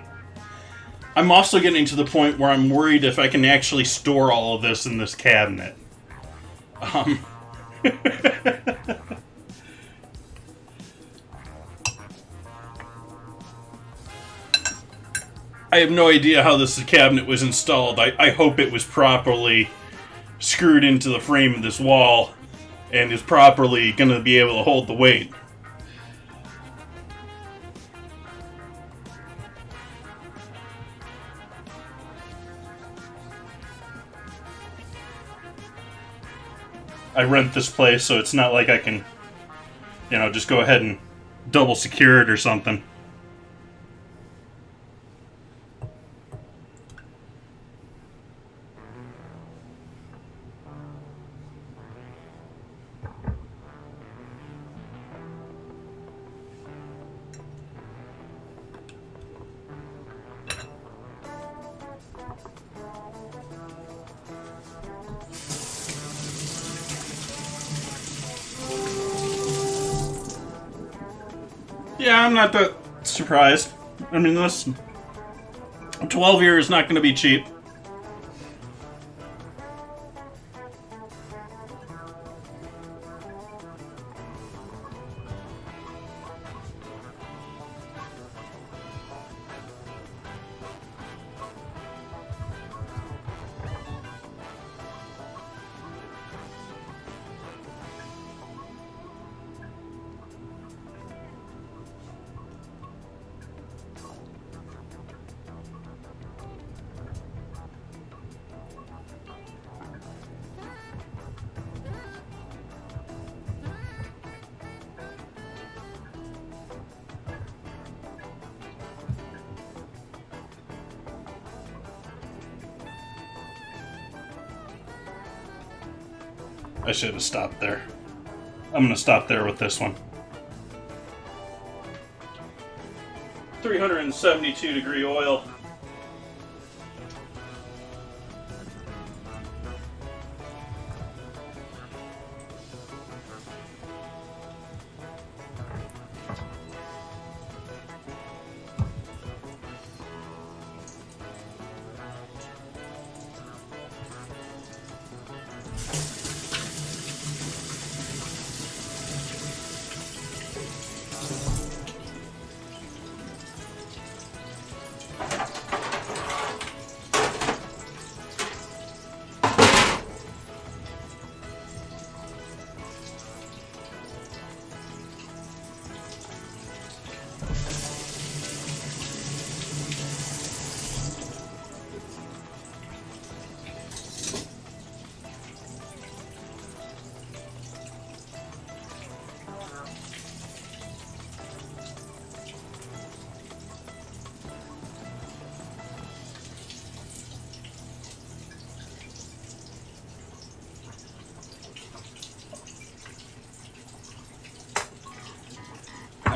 I'm also getting to the point where I'm worried if I can actually store all of this in this cabinet. I have no idea how this cabinet was installed. I hope it was properly screwed into the frame of this wall and is properly going to be able to hold the weight. I rent this place, so it's not like I can, just go ahead and double secure it or something. Yeah, I'm not that surprised. I mean, this 12 year is not going to be cheap. I should have stopped there. I'm going to stop there with this one. 372 degree oil.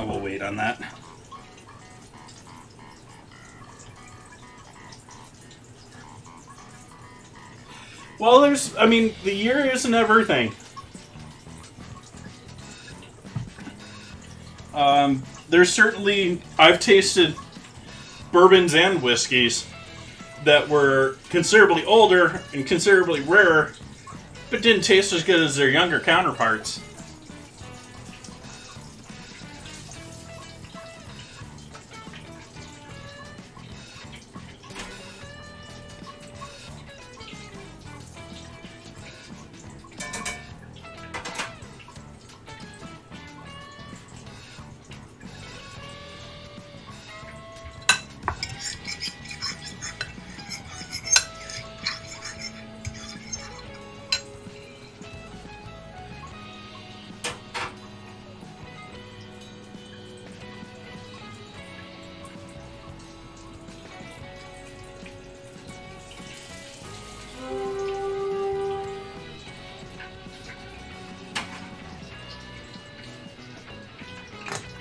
I will wait on that. Well, the year isn't everything. There's certainly, I've tasted bourbons and whiskeys that were considerably older and considerably rarer, but didn't taste as good as their younger counterparts.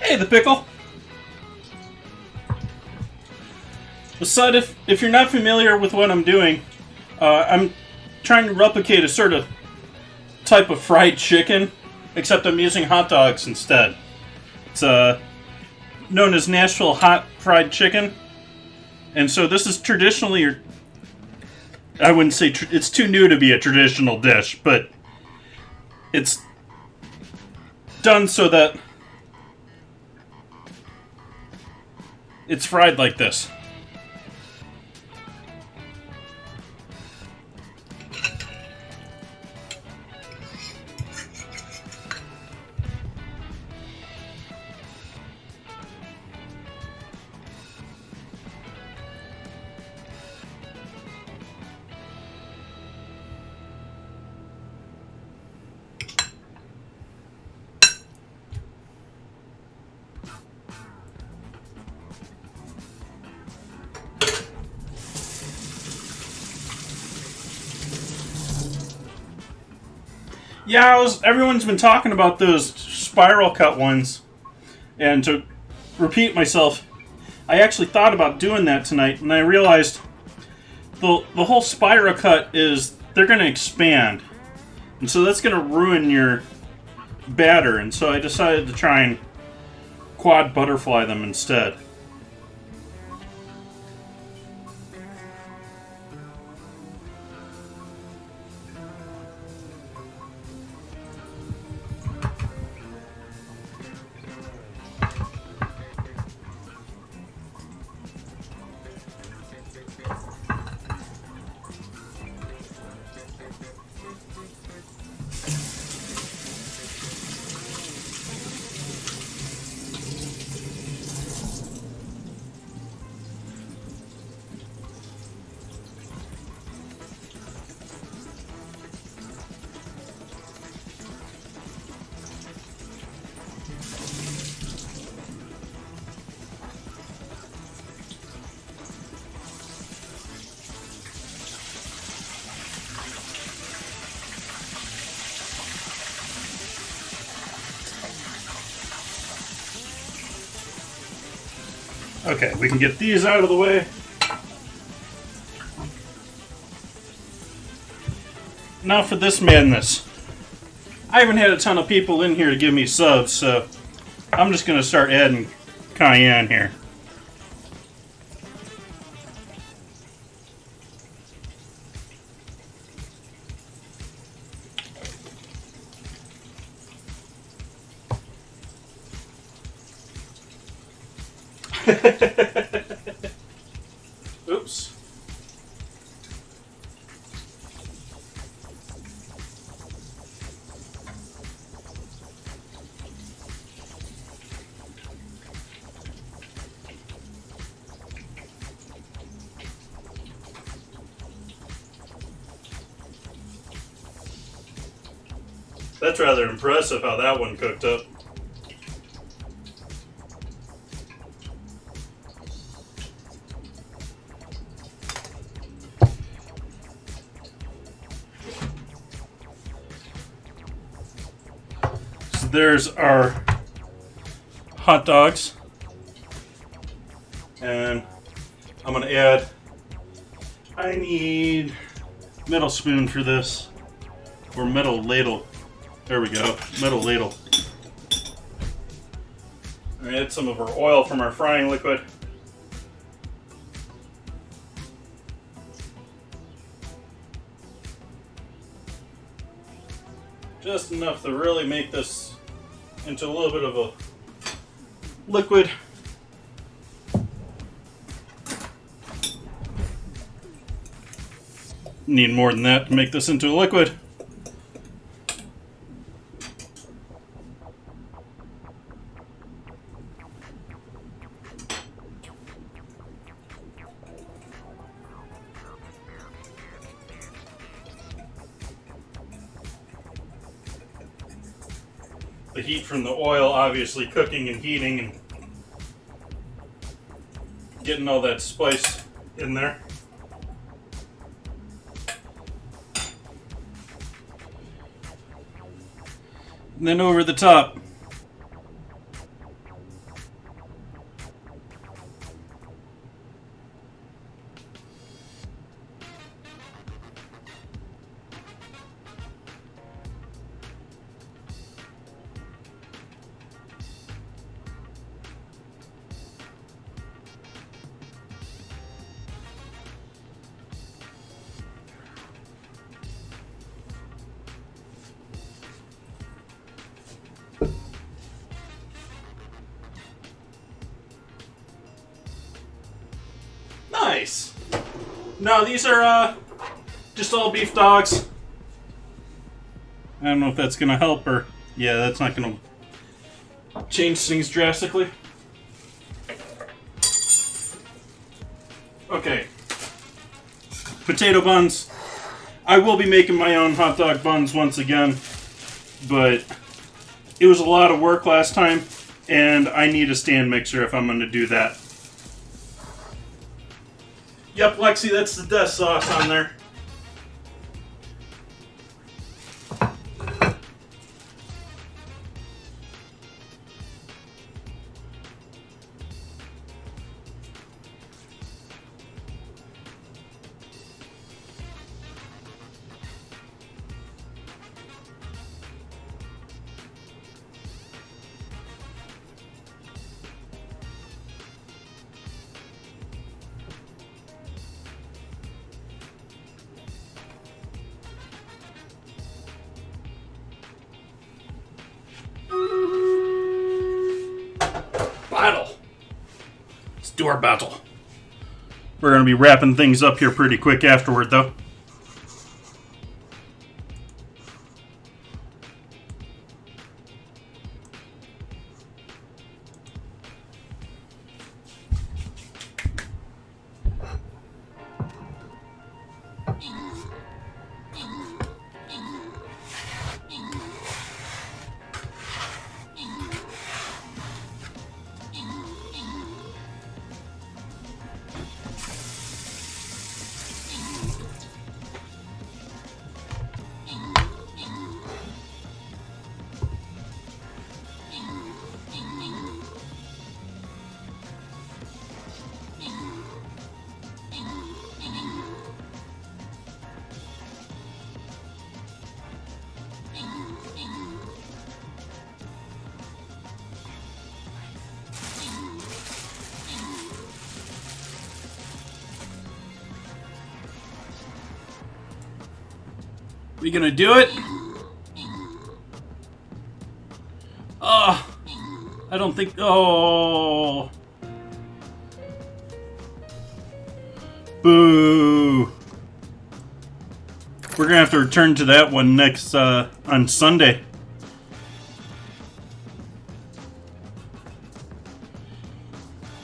Hey, the pickle. So if you're not familiar with what I'm doing, I'm trying to replicate a sort of type of fried chicken, except I'm using hot dogs instead. It's known as Nashville Hot Fried Chicken. And so this is traditionally, I wouldn't say it's too new to be a traditional dish, but it's done so that it's fried like this. Yeah, everyone's been talking about those spiral cut ones. And to repeat myself, I actually thought about doing that tonight, and I realized the whole spiral cut is they're going to expand. And so that's going to ruin your batter. And so I decided to try and quad butterfly them instead. Okay, we can get these out of the way. Now for this madness. I haven't had a ton of people in here to give me subs, so I'm just going to start adding cayenne here. Oops. That's rather impressive how that one cooked up. So there's our hot dogs. And I'm going to add, I need metal spoon for this, or metal ladle. There we go, metal ladle. I add some of our oil from our frying liquid. Just enough to really make this into a little bit of a liquid. Need more than that to make this into a liquid. The heat from the oil obviously cooking and heating and getting all that spice in there. And then over the top, No, these are just all beef dogs. I don't know if that's gonna help or yeah, that's not gonna change things drastically. Okay. Potato buns. I will be making my own hot dog buns once again, but it was a lot of work last time, and I need a stand mixer if I'm going to do that. Yep, Lexi, that's the death sauce on there. Battle. Let's do our battle. We're going to be wrapping things up here pretty quick afterward, though. We gonna do it? Oh, I don't think. Oh, boo! We're gonna have to return to that one next on Sunday.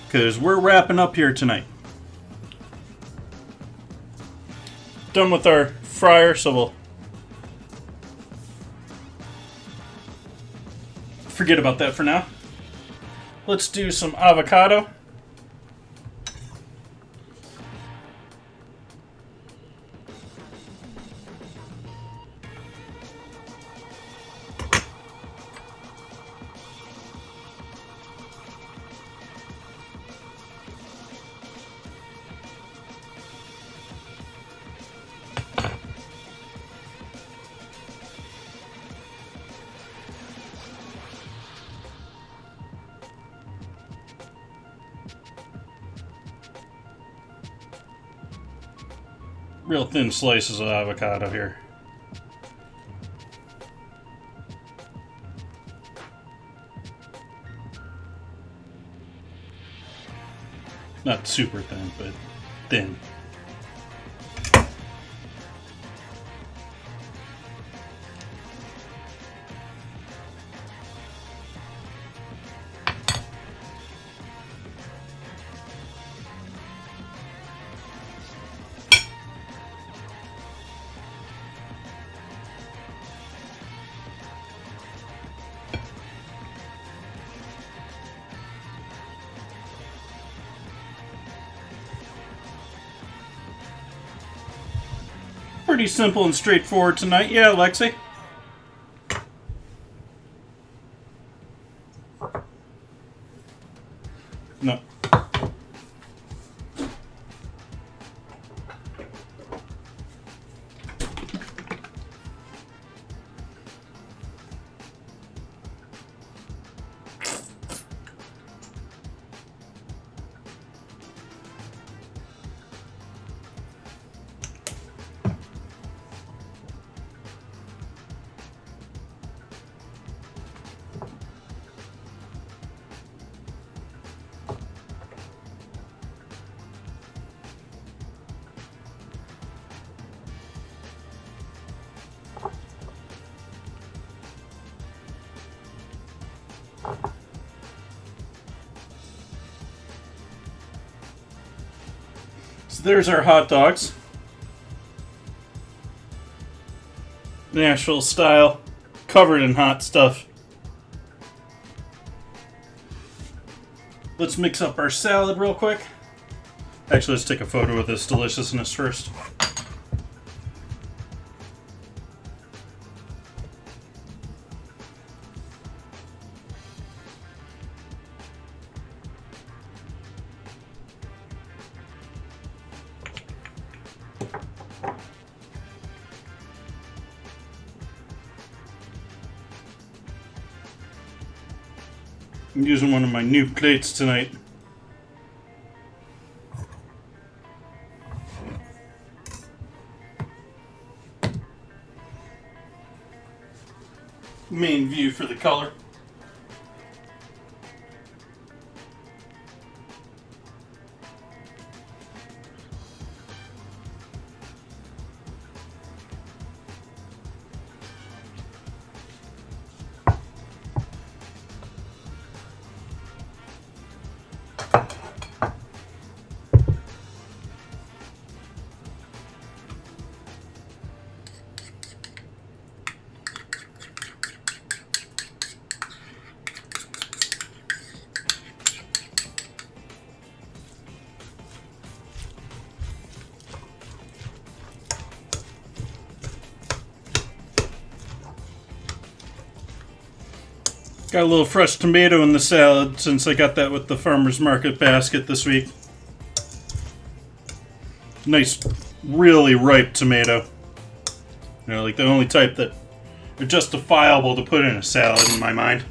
Because we're wrapping up here tonight. Done with our fryer, so we'll forget about that for now. Let's do some avocado. Real thin slices of avocado here. Not super thin, but thin. Pretty simple and straightforward tonight. Yeah, Lexi? No. there's our hot dogs. Nashville style, covered in hot stuff. Let's mix up our salad real quick. Actually, let's take a photo of this deliciousness first. I'm using one of my new plates tonight. Main view for the color. Got a little fresh tomato in the salad since I got that with the farmer's market basket this week. Nice, really ripe tomato. You know, like the only type that are justifiable to put in a salad in my mind.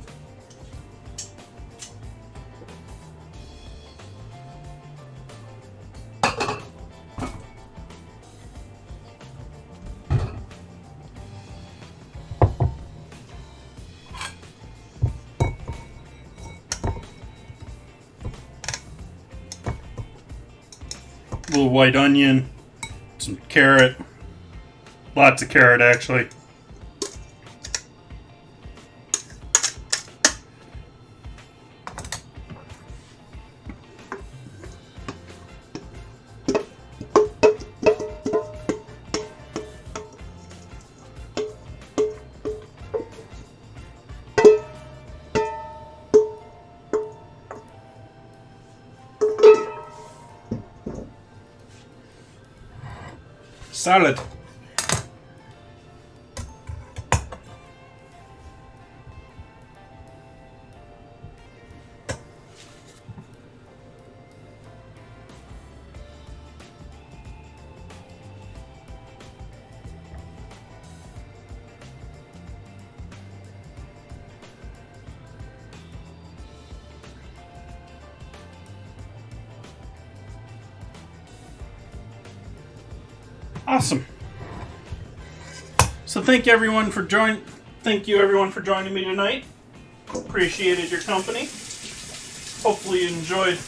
A little white onion, some carrot, lots of carrot actually. Salad. Awesome. So thank you everyone for joining me tonight. Appreciated your company. Hopefully you enjoyed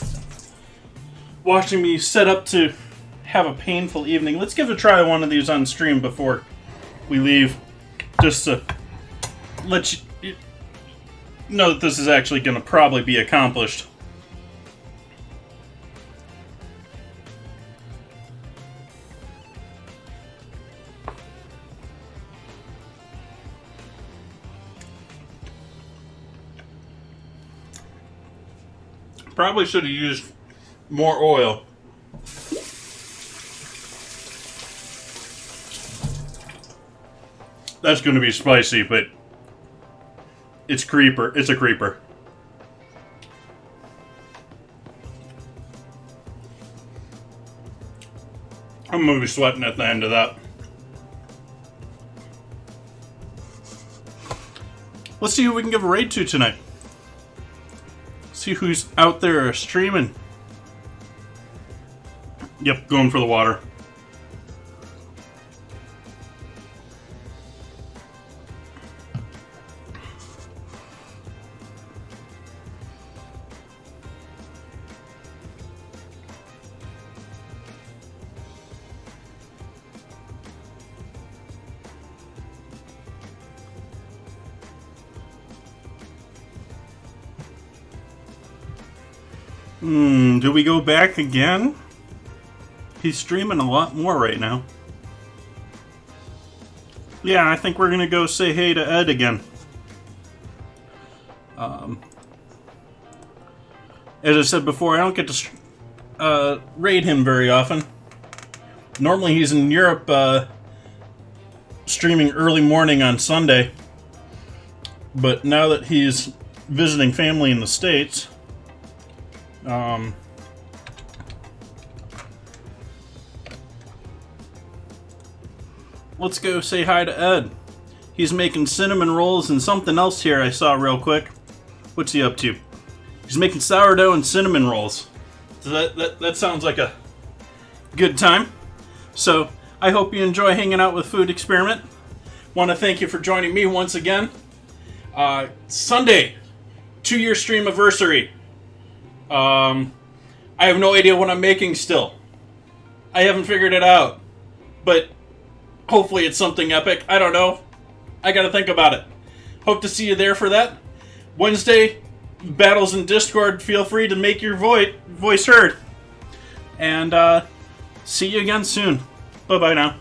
watching me set up to have a painful evening. Let's give a try one of these on stream before we leave, just to let you know that this is actually going to probably be accomplished. Probably should have used more oil. That's going to be spicy, but it's creeper. It's a creeper. I'm going to be sweating at the end of that. Let's see who we can give a raid to tonight. See who's out there streaming. Yep, going for the water. Do we go back again? He's streaming a lot more right now. Yeah, I think we're gonna go say hey to Ed again. As I said before, I don't get to raid him very often. Normally he's in Europe streaming early morning on Sunday. But now that he's visiting family in the States, let's go say hi to Ed. He's making cinnamon rolls and something else here I saw real quick. What's he up to? He's making sourdough and cinnamon rolls. So that sounds like a good time. So I hope you enjoy hanging out with Food Experiment. Want to thank you for joining me once again. Sunday, 2-year stream anniversary. I have no idea what I'm making still. I haven't figured it out. But hopefully it's something epic. I don't know. I gotta think about it. Hope to see you there for that. Wednesday, battles in Discord. Feel free to make your voice heard. And see you again soon. Bye-bye now.